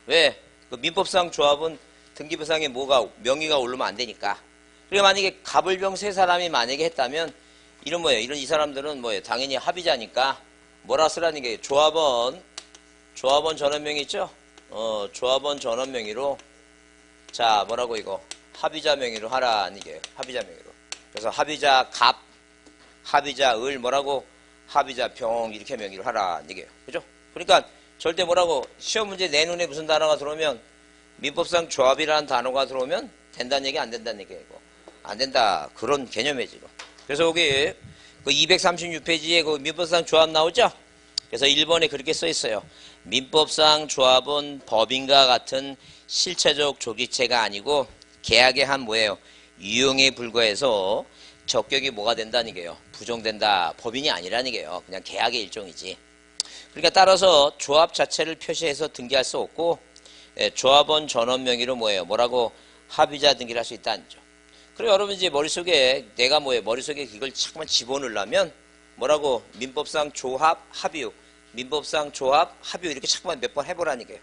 Speaker 1: 왜? 그 민법상 조합은 등기부상에 명의가 오르면 안 되니까. 그러니까 만약에 갑을병 세 사람이 만약에 했다면 이런 이 사람들은 당연히 합의자니까 뭐라 쓰라는 게 조합원 전원명의 있죠? 조합원 전원명의로 자 뭐라고 이거 합의자 명의로 하라는 게 합의자 명의로. 그래서 합의자 갑, 합의자 을 뭐라고 합의자 병 이렇게 명의로 하라는 얘기예요. 그죠? 그러니까 절대 뭐라고 시험 문제 내 눈에 무슨 단어가 들어오면 민법상 조합이라는 단어가 들어오면 된다는 얘기 안 된다는 얘기예요. 안 된다. 그런 개념이에요, 지금. 그래서 여기 그 236페이지에 그 민법상 조합 나오죠? 그래서 1번에 그렇게 써 있어요. 민법상 조합은 법인과 같은 실체적 조기체가 아니고 계약의 한 뭐예요? 유형에 불과해서 적격이 뭐가 된다는 게요? 부정된다. 법인이 아니라는 게요. 그냥 계약의 일종이지. 그러니까 따라서 조합 자체를 표시해서 등기할 수 없고 조합원 전원 명의로 뭐예요? 뭐라고 합의자 등기를 할 수 있다는 점. 그리고 여러분 이제 머릿속에 내가 뭐예요? 머릿속에 이걸 자꾸만 집어넣으려면 뭐라고? 민법상 조합 합의요. 민법상 조합 합의요. 이렇게 자꾸만 몇 번 해보라는 게요.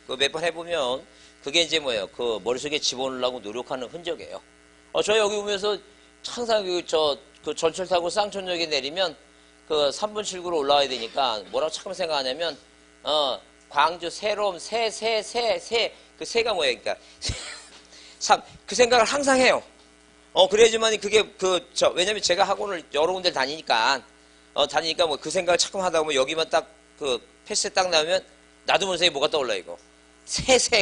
Speaker 1: 그 몇 번 해보면 그게 이제 뭐예요? 그 머릿속에 집어넣으려고 노력하는 흔적이에요. 저 여기 오면서 항상 그 전철 타고 쌍촌역에 내리면 그 3분 7구로 올라와야 되니까 뭐라고 자꾸만 생각하냐면 광주 새롬 그 새가 뭐예요? 그러니까 그 생각을 항상 해요. 그래야지만 그게 왜냐면 제가 학원을 여러 군데 다니니까 뭐 그 생각을 자꾸 하다 보면 여기만 딱 그 패스 딱 나오면 나도 모르게 뭐가 떠올라 이거.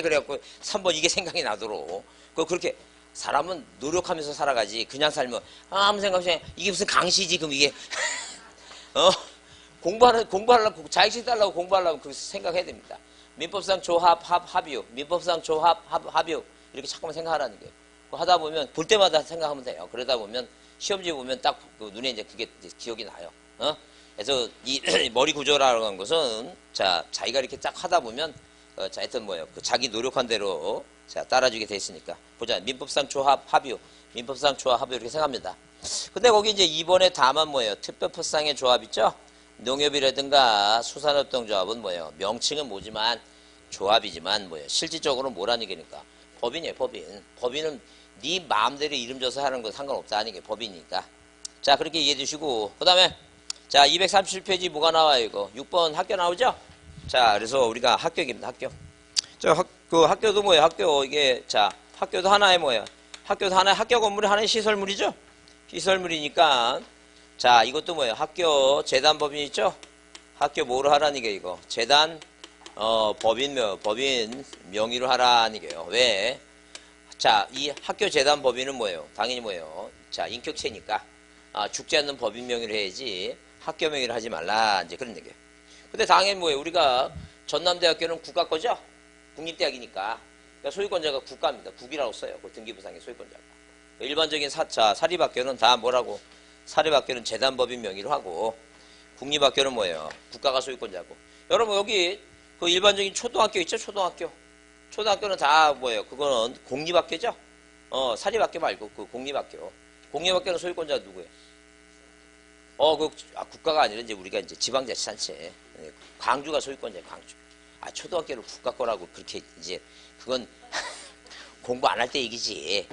Speaker 1: 그래갖고 3번 이게 생각이 나도록. 그렇게 사람은 노력하면서 살아가지. 그냥 살면 아무 생각 없이 이게 무슨 강시지 그럼 이게 공부하려고 자격증 따려고 공부하려고 그 생각해야 됩니다. 민법상 조합 합의요. 민법상 조합 합의요. 이렇게 자꾸만 생각하라는 거예요. 하다 보면 볼 때마다 생각하면 돼요. 그러다 보면 시험지에 보면 딱 그 눈에 이제 그게 이제 기억이 나요. 그래서 이 머리 구조라고 하는 것은 자기가 이렇게 딱 하다 보면 하여튼 뭐예요. 그 자기 노력한 대로 따라주게 돼 있으니까 보자. 민법상 조합 합의요. 민법상 조합 합의요 이렇게 생각합니다. 근데 거기 이제 2번에 다만 뭐예요. 특별법상의 조합 있죠. 농협이라든가 수산업동조합은 뭐예요. 명칭은 뭐지만 조합이지만 뭐예요. 실질적으로는 뭐라는 얘기니까 법인이에요. 법인은 네 마음대로 이름 줘서 하는 건 상관없다는 게 법이니까. 자 그렇게 이해해 주시고 그 다음에 자 237페이지 뭐가 나와요 이거 6번 학교 나오죠. 자 그래서 우리가 합격입니다. 합격. 그 학교도 뭐예요. 학교 이게 학교도 하나의 뭐예요. 학교도 하나의 학교 건물이 하나의 시설물이죠. 시설물이니까 자 이것도 뭐예요. 학교 재단 법인 있죠. 학교 뭐로 하라는 게 이거 재단 법인 명의로 하라는 게요. 왜? 이 학교 재단 법인은 뭐예요? 당연히 뭐예요? 인격체니까 죽지 않는 법인 명의로 해야지 학교 명의로 하지 말라 이제 그런 얘기예요. 근데 당연히 뭐예요? 우리가 전남대학교는 국가 거죠? 국립대학이니까 그러니까 소유권자가 국가입니다. 국이라고 써요. 그 등기부상의 소유권자가. 일반적인 사립학교는 다 뭐라고? 사립학교는 재단 법인 명의로 하고 국립학교는 뭐예요? 국가가 소유권자고. 여러분 여기 그 일반적인 초등학교 있죠? 초등학교는 다 뭐예요? 그거는 공립학교죠? 사립학교 말고 그 공립학교. 공립학교는 소유권자가 누구예요? 국가가 아니라 이제 우리가 이제 지방자치단체. 광주가 소유권자예요, 광주. 초등학교를 국가 거라고 그렇게 이제 그건 공부 안 할 때 얘기지.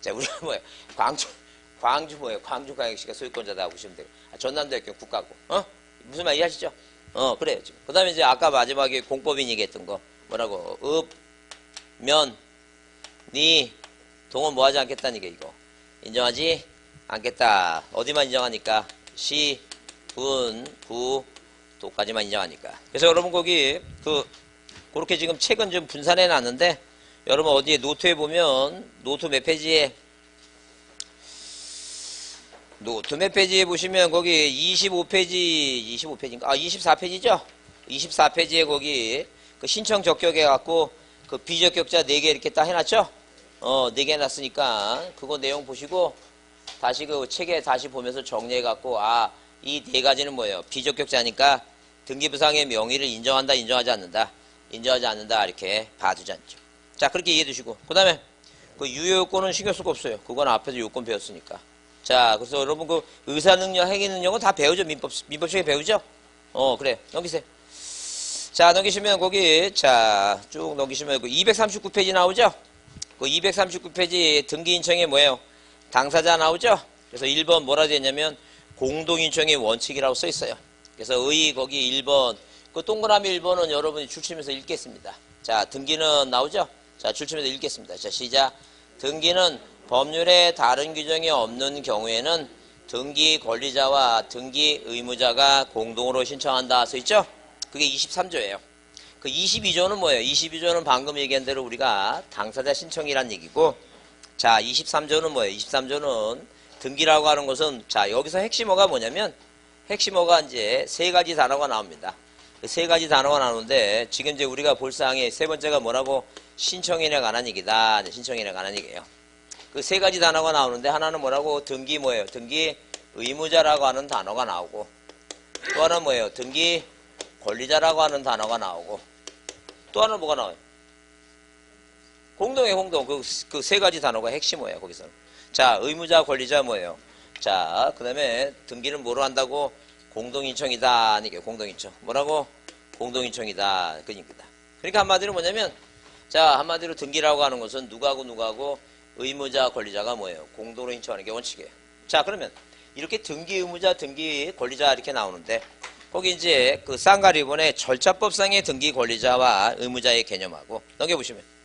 Speaker 1: 자, 우리가 뭐예요? 광주 뭐예요? 광주광역시가 소유권자다 보시면 돼요. 전남대학교 국가고. 무슨 말 이해하시죠? 그래요, 지금. 그 다음에 이제 아까 마지막에 공법인 얘기했던 거. 뭐라고? 니, 동원 뭐 하지 않겠다는 게 이거. 인정하지? 않겠다. 어디만 인정하니까? 시, 분, 부, 도까지만 인정하니까. 그래서 여러분 거기, 그렇게 지금 책은 좀 분산해 놨는데, 여러분 어디에 노트에 보면, 노트 몇 페이지에 보시면 거기 25페이지인가? 24페이지죠? 24페이지에 거기 그 신청 적격해 갖고 그 비적격자 4개 이렇게 딱 해놨죠? 4개 해놨으니까 그거 내용 보시고 다시 그 책에 다시 보면서 정리해 갖고 이 4가지는 뭐예요? 비적격자니까 등기부상의 명의를 인정한다, 인정하지 않는다. 인정하지 않는다 이렇게 봐두지 않죠. 자 그렇게 이해해 두시고 그 다음에 그 유효요건은 신경 쓸 거 없어요. 그건 앞에서 요건 배웠으니까. 자, 그래서 여러분 그 의사능력, 행위능력은 다 배우죠. 민법책에 배우죠? 그래. 넘기세요. 자, 넘기시면 거기, 쭉 넘기시면 그 239페이지 나오죠? 그 239페이지 등기인청에 뭐예요? 당사자 나오죠? 그래서 1번 뭐라 되어 있냐면 공동인청의 원칙이라고 써 있어요. 그래서 거기 1번, 그 동그라미 1번은 여러분이 줄치면서 읽겠습니다. 자, 등기는 나오죠? 자, 줄치면서 읽겠습니다. 자, 시작. 등기는 법률에 다른 규정이 없는 경우에는 등기 권리자와 등기 의무자가 공동으로 신청한다 써 있죠? 그게 23조예요. 그 22조는 뭐예요? 22조는 방금 얘기한 대로 우리가 당사자 신청이란 얘기고 자 23조는 뭐예요? 23조는 등기라고 하는 것은, 자, 여기서 핵심어가 뭐냐면, 핵심어가 이제 세 가지 단어가 나옵니다. 세 가지 단어가 나오는데, 지금 이제 우리가 볼 사항의 세 번째가 뭐라고? 신청인에 관한 얘기다. 신청인에 관한 얘기예요. 그 세 가지 단어가 나오는데, 하나는 뭐라고? 등기 뭐예요? 등기 의무자라고 하는 단어가 나오고, 또 하나는 뭐예요? 등기 권리자라고 하는 단어가 나오고, 또 하나는 뭐가 나와요? 공동이에요, 공동. 그 세 가지 단어가 핵심어예요, 거기서는. 자, 의무자, 권리자 뭐예요? 자, 그 다음에 등기를 뭐로 한다고? 공동인청이다. 이게 공동인청. 뭐라고? 공동인청이다. 그 얘기다. 그러니까 한마디로 뭐냐면, 자, 한마디로 등기라고 하는 것은 누구하고 의무자, 권리자가 뭐예요? 공동으로 인청하는 게 원칙이에요. 자, 그러면 이렇게 등기 의무자, 등기 권리자 이렇게 나오는데, 거기 이제 그 쌍가리본의 절차법상의 등기 권리자와 의무자의 개념하고, 넘겨보시면.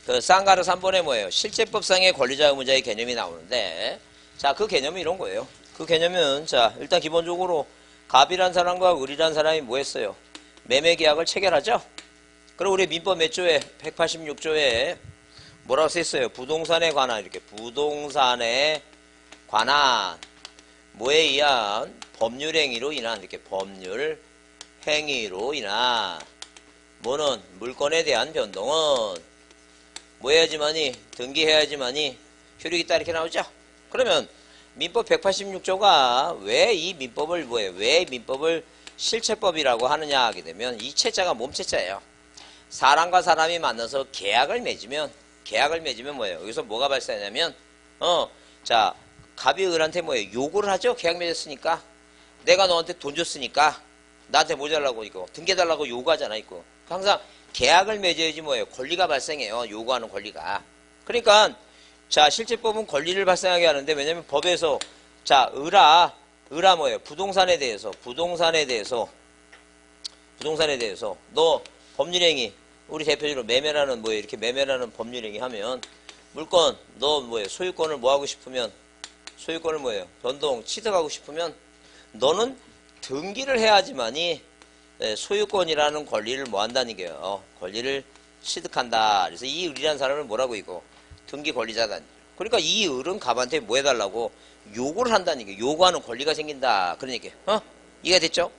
Speaker 1: 그 쌍가르 3번에 뭐예요? 실제법상의 권리자, 의무자의 개념이 나오는데, 자, 그 개념이 이런 거예요. 그 개념은, 자, 일단 기본적으로 갑이란 사람과 을이란 사람이 뭐 했어요? 매매 계약을 체결하죠? 그럼 우리 민법 몇 조에? 186조에 뭐라고 써있어요? 부동산에 관한, 이렇게 부동산에 관한 뭐에 의한 법률 행위로 인한, 이렇게 법률 행위로 인한 뭐는 물건에 대한 변동은 뭐 해야지만이, 등기해야지만이 효력이 있다 이렇게 나오죠? 그러면 민법 186조가 왜 이 민법을 뭐예요? 왜 민법을 실체법이라고 하느냐 하게 되면, 이 체자가 몸체자예요. 사람과 사람이 만나서 계약을 맺으면 뭐예요? 여기서 뭐가 발생하냐면, 자, 갑이 을한테 뭐예요? 요구를 하죠? 계약 맺었으니까. 내가 너한테 돈 줬으니까 나한테 뭐 달라고 이거 등기해달라고 요구하잖아, 이거. 항상 계약을 맺어야지 뭐예요? 권리가 발생해요. 요구하는 권리가. 그러니까, 자, 실제법은 권리를 발생하게 하는데, 왜냐면 법에서, 자, 을아 뭐예요? 부동산에 대해서, 너 법률행위, 우리 대표적으로 매매라는 뭐예요? 이렇게 매매라는 법률행위 하면, 물건, 너 뭐예요? 소유권을 뭐 하고 싶으면, 소유권을 뭐예요? 변동, 취득하고 싶으면, 너는 등기를 해야지만이 소유권이라는 권리를 뭐 한다는 게요. 권리를 취득한다. 그래서 이 을이라는 사람을 뭐라고 이거? 등기 권리자다. 그러니까 이 을은 갑한테 뭐 해달라고? 요구를 한다는 게, 요구하는 권리가 생긴다. 그런 얘기예요. 이해가 됐죠?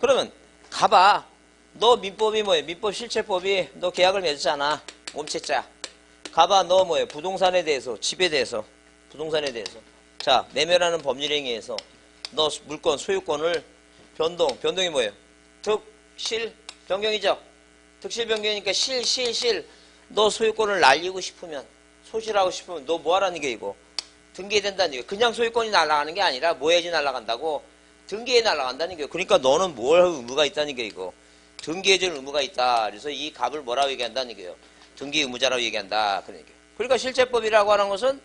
Speaker 1: 그러면 갑아, 너 민법이 뭐예요? 민법 실체법이 너 계약을 맺었잖아. 몸체자. 갑아, 너 뭐예요? 부동산에 대해서, 집에 대해서, 부동산에 대해서. 자, 매매라는 법률행위에서 너 물건, 소유권을 변동이 뭐예요? 득실 변경이죠. 득실 변경이니까 실 너 소유권을 날리고 싶으면, 소실하고 싶으면 너 뭐 하라는 게 이거? 등기해야 된다는 얘기예요. 그냥 소유권이 날아가는 게 아니라 뭐 해야지 날아간다고? 등기해 날아간다는 거예요. 그러니까 너는 뭘 할 의무가 있다는 게 이거? 등기해줄 의무가 있다. 그래서 이 갑을 뭐라고 얘기한다는 얘기예요? 등기 의무자라고 얘기한다. 그런 얘기예요. 그러니까 실체법이라고 하는 것은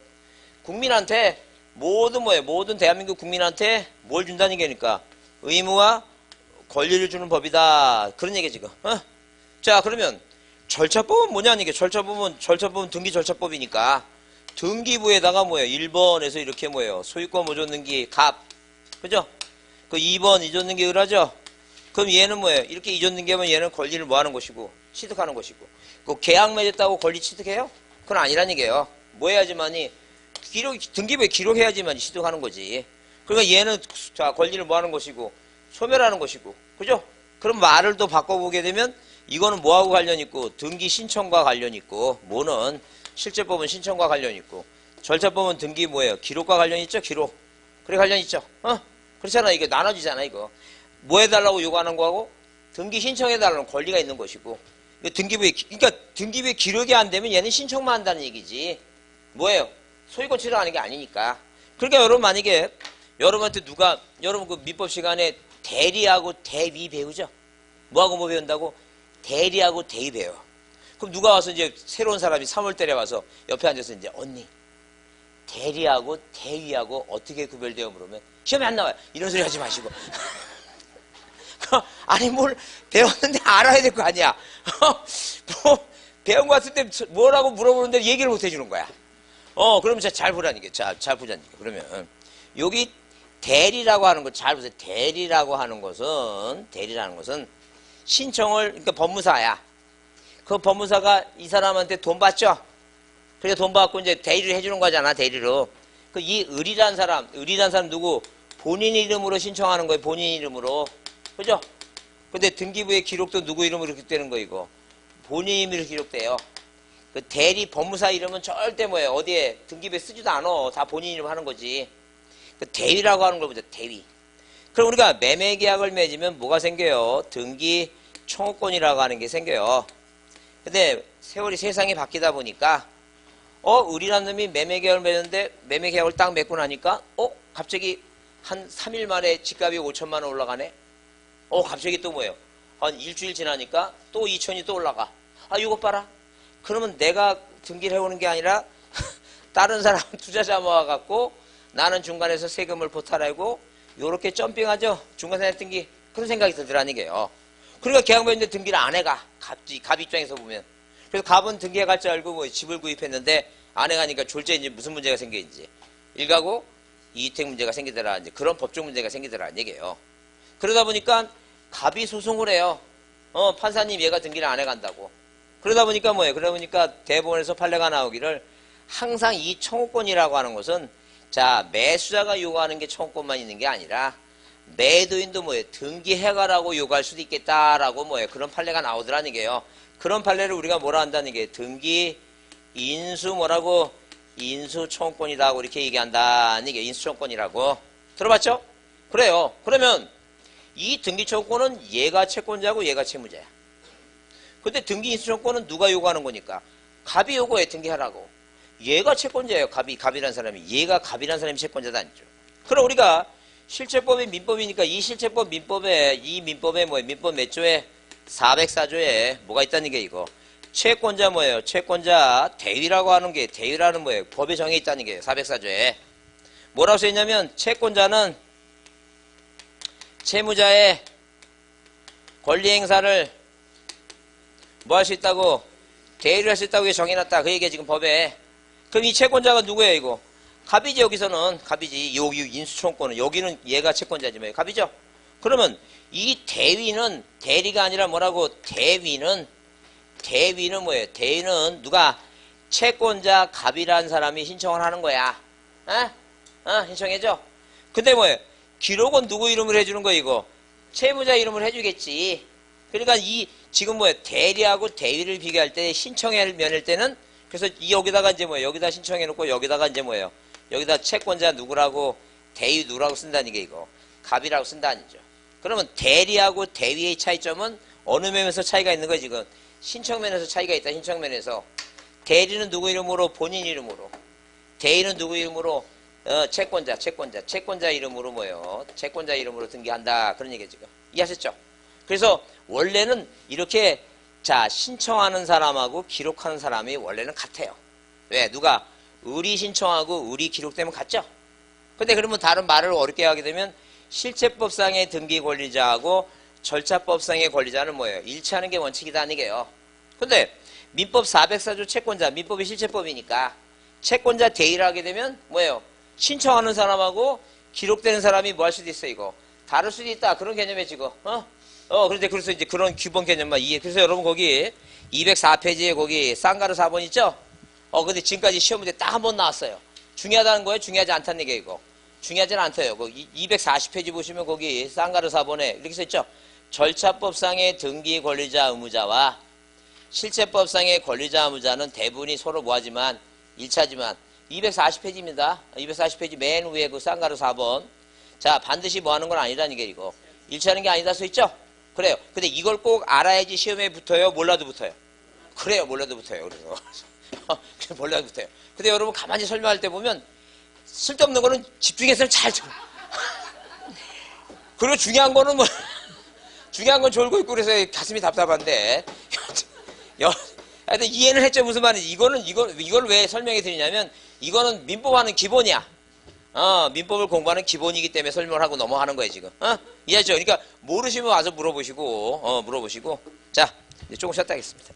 Speaker 1: 국민한테 모든 대한민국 국민한테 뭘 준다는 얘기니까 의무와 권리를 주는 법이다. 그런 얘기 지금. 자, 그러면 절차법은 뭐냐는 게, 절차법은 등기 절차법이니까 등기부에다가 뭐예요? 1번에서 이렇게 뭐예요? 소유권 모조등기 갑. 그죠? 그 2번 이전등기 을하죠? 그럼 얘는 뭐예요? 이렇게 이전등기하면 얘는 권리를 뭐 하는 것이고, 취득하는 것이고. 그 계약 맺었다고 권리 취득해요? 그건 아니란 얘기예요. 뭐 해야지만이, 등기부에 기록해야지만 취득하는 거지. 그러니까 얘는, 자, 권리를 뭐 하는 것이고, 소멸하는 것이고. 그죠? 그럼 말을 또 바꿔보게 되면, 이거는 뭐하고 관련 있고, 등기 신청과 관련 있고, 뭐는 실제법은 신청과 관련 있고, 절차법은 등기 뭐예요? 기록과 관련 있죠? 기록. 그래 관련 있죠? 그렇잖아. 이게 나눠지잖아, 이거. 뭐 해달라고 요구하는 거하고, 등기 신청해달라는 권리가 있는 것이고, 그러니까 등기부에 기록이 안 되면 얘는 신청만 한다는 얘기지. 뭐예요? 소유권 취득하는 게 아니니까. 그러니까 여러분 만약에, 여러분한테 여러분 그 민법 시간에 대리하고 대위 배우죠? 뭐하고 뭐 배운다고? 대리하고 대위 배워. 그럼 누가 와서 이제 새로운 사람이 3월달에 와서 옆에 앉아서 이제, 언니, 대리하고 대위하고 어떻게 구별돼요? 물으면 시험에 안 나와요. 이런 소리 하지 마시고. 아니 뭘 배웠는데 알아야 될 거 아니야. 뭐 배운 거 같은데 뭐라고 물어보는데 얘기를 못 해주는 거야. 그러면 잘 보라니까. 잘 보자니까. 그러면 여기 대리라고 하는 거 잘 보세요. 대리라는 것은 신청을, 그러니까 법무사야. 그 법무사가 이 사람한테 돈 받죠? 그러니까 돈 받고 이제 대리를 해주는 거잖아, 대리로. 그 이 을이란 사람 누구? 본인 이름으로 신청하는 거예요. 본인 이름으로. 그죠? 근데 등기부의 기록도 누구 이름으로 기록되는 거 이거? 본인 이름으로 기록돼요. 그 대리 법무사 이름은 절대 뭐예요? 어디에 등기부에 쓰지도 않아. 다 본인 이름 하는 거지. 그 대위라고 하는 걸 보자. 대위. 그럼 우리가 매매 계약을 맺으면 뭐가 생겨요? 등기 청구권이라고 하는 게 생겨요. 근데 세월이 세상이 바뀌다 보니까 을이라는 놈이 매매 계약을 맺는데 매매 계약을 딱 맺고 나니까 갑자기 한 3일 만에 집값이 5천만 원 올라가네. 갑자기 또 뭐예요? 한 일주일 지나니까 또 2천이 또 올라가. 이거 봐라. 그러면 내가 등기를 해오는 게 아니라 다른 사람 투자자 모아갖고 나는 중간에서 세금을 보탈하고 요렇게 점핑하죠. 중간에 등기. 그런 생각이 들더라는 얘기예요. 그러니까 계약 맺는데 등기를 안 해가. 갑 입장에서 보면. 그래서 갑은 등기해 갈 줄 알고 뭐 집을 구입했는데 안 해가니까 졸제 이제 무슨 문제가 생기는지. 일가구 이주택 문제가 생기더라. 이제 그런 법적 문제가 생기더라는 얘기예요. 그러다 보니까 갑이 소송을 해요. 판사님 얘가 등기를 안 해간다고. 그러다 보니까 뭐예요? 그러다 보니까 대법원에서 판례가 나오기를 항상 이 청구권이라고 하는 것은 자, 매수자가 요구하는 게 청구권만 있는 게 아니라 매도인도 뭐예요? 등기해가라고 요구할 수도 있겠다라고 뭐예요? 그런 판례가 나오더라는 얘기예요. 그런 판례를 우리가 뭐라 한다는 게 등기 인수 뭐라고? 인수 청구권이라고 이렇게 얘기한다는 게 인수 청구권이라고. 들어봤죠? 그래요. 그러면 이 등기 청구권은 얘가 채권자고 얘가 채무자야. 근데 등기 인수 청구권은 누가 요구하는 거니까? 갑이 요구해 등기하라고. 얘가 채권자예요. 갑이란 사람이. 얘가 갑이란 사람이 채권자도 아니죠. 그럼 우리가 실체법이 민법이니까 이 실체법 민법에 뭐예요? 민법 몇 조에? 404조에 뭐가 있다는 게 이거. 채권자 뭐예요? 채권자 대위라고 하는 게 대위라는 뭐예요? 법에 정해 있다는 게 404조에. 뭐라고 써 있냐면 채권자는 채무자의 권리 행사를 뭐 할 수 있다고? 대위를 할 수 있다고 정해놨다. 그 얘기야 지금 법에. 그럼 이 채권자가 누구예요 이거? 갑이지 여기서는. 갑이지. 여기 인수청구권은 여기는 얘가 채권자지 뭐예요? 갑이죠? 그러면 이 대위는 대리가 아니라 뭐라고? 대위는 뭐예요? 대위는 누가? 채권자 갑이라는 사람이 신청을 하는 거야. 신청해줘. 근데 뭐예요? 기록은 누구 이름으로 해주는 거야 이거? 채무자 이름으로 해주겠지. 그러니까 이 지금 뭐예요? 대리하고 대위를 비교할 때 신청을 면할 때는 그래서 여기다가 이제 뭐예요? 여기다 신청해 놓고 여기다가 이제 뭐예요? 여기다 채권자 누구라고 대위 누구라고 쓴다는 게 이거. 갑이라고 쓴다는죠. 그러면 대리하고 대위의 차이점은 어느 면에서 차이가 있는 거예요 지금? 신청면에서 차이가 있다. 신청면에서. 대리는 누구 이름으로? 본인 이름으로. 대위는 누구 이름으로? 채권자 이름으로 뭐예요? 채권자 이름으로 등기한다. 그런 얘기예요 지금. 이해하셨죠? 그래서 원래는 이렇게 자 신청하는 사람하고 기록하는 사람이 원래는 같아요. 왜? 누가? 을이 신청하고 을이 기록되면 같죠? 근데 그러면 다른 말을 어렵게 하게 되면 실체법상의 등기 권리자하고 절차법상의 권리자는 뭐예요? 일치하는 게 원칙이다 하는 게요. 근데 민법 404조 채권자, 민법이 실체법이니까 채권자 대의를 하게 되면 뭐예요? 신청하는 사람하고 기록되는 사람이 뭐 할 수도 있어 이거? 다를 수도 있다. 그런 개념에 지금. 그런데 그래서 이제 그런 기본 개념만 이해. 그래서 여러분 거기 204페이지에 거기 쌍가루 4번 있죠? 근데 지금까지 시험 문제 딱 한 번 나왔어요. 중요하다는 거예요? 중요하지 않다는 얘기예요, 이거. 중요하지는 않대요. 거기 240페이지 보시면 거기 쌍가루 4번에 이렇게 써있죠? 절차법상의 등기 권리자 의무자와 실체법상의 권리자 의무자는 대부분이 서로 뭐하지만 1차지만 240페이지입니다. 240페이지 맨 위에 그 쌍가루 4번. 자, 반드시 뭐 하는 건 아니라는 게 이거. 일치하는 게 아니다 써있죠? 그래요. 근데 이걸 꼭 알아야지 시험에 붙어요? 몰라도 붙어요? 그래요. 몰라도 붙어요. 그래서. 몰라도 붙어요. 근데 여러분 가만히 설명할 때 보면 쓸데없는 거는 집중해서 잘 들어. 그리고 중요한 거는 뭐 중요한 건 졸고 있고 그래서 가슴이 답답한데 하여튼 이해는 했죠. 무슨 말인지. 이걸 왜 설명해 드리냐면 이거는 민법하는 기본이야. 민법을 공부하는 기본이기 때문에 설명을 하고 넘어가는 거예요 지금. 이해하죠? 그러니까 모르시면 와서 물어보시고 자 이제 조금 쉬었다 하겠습니다.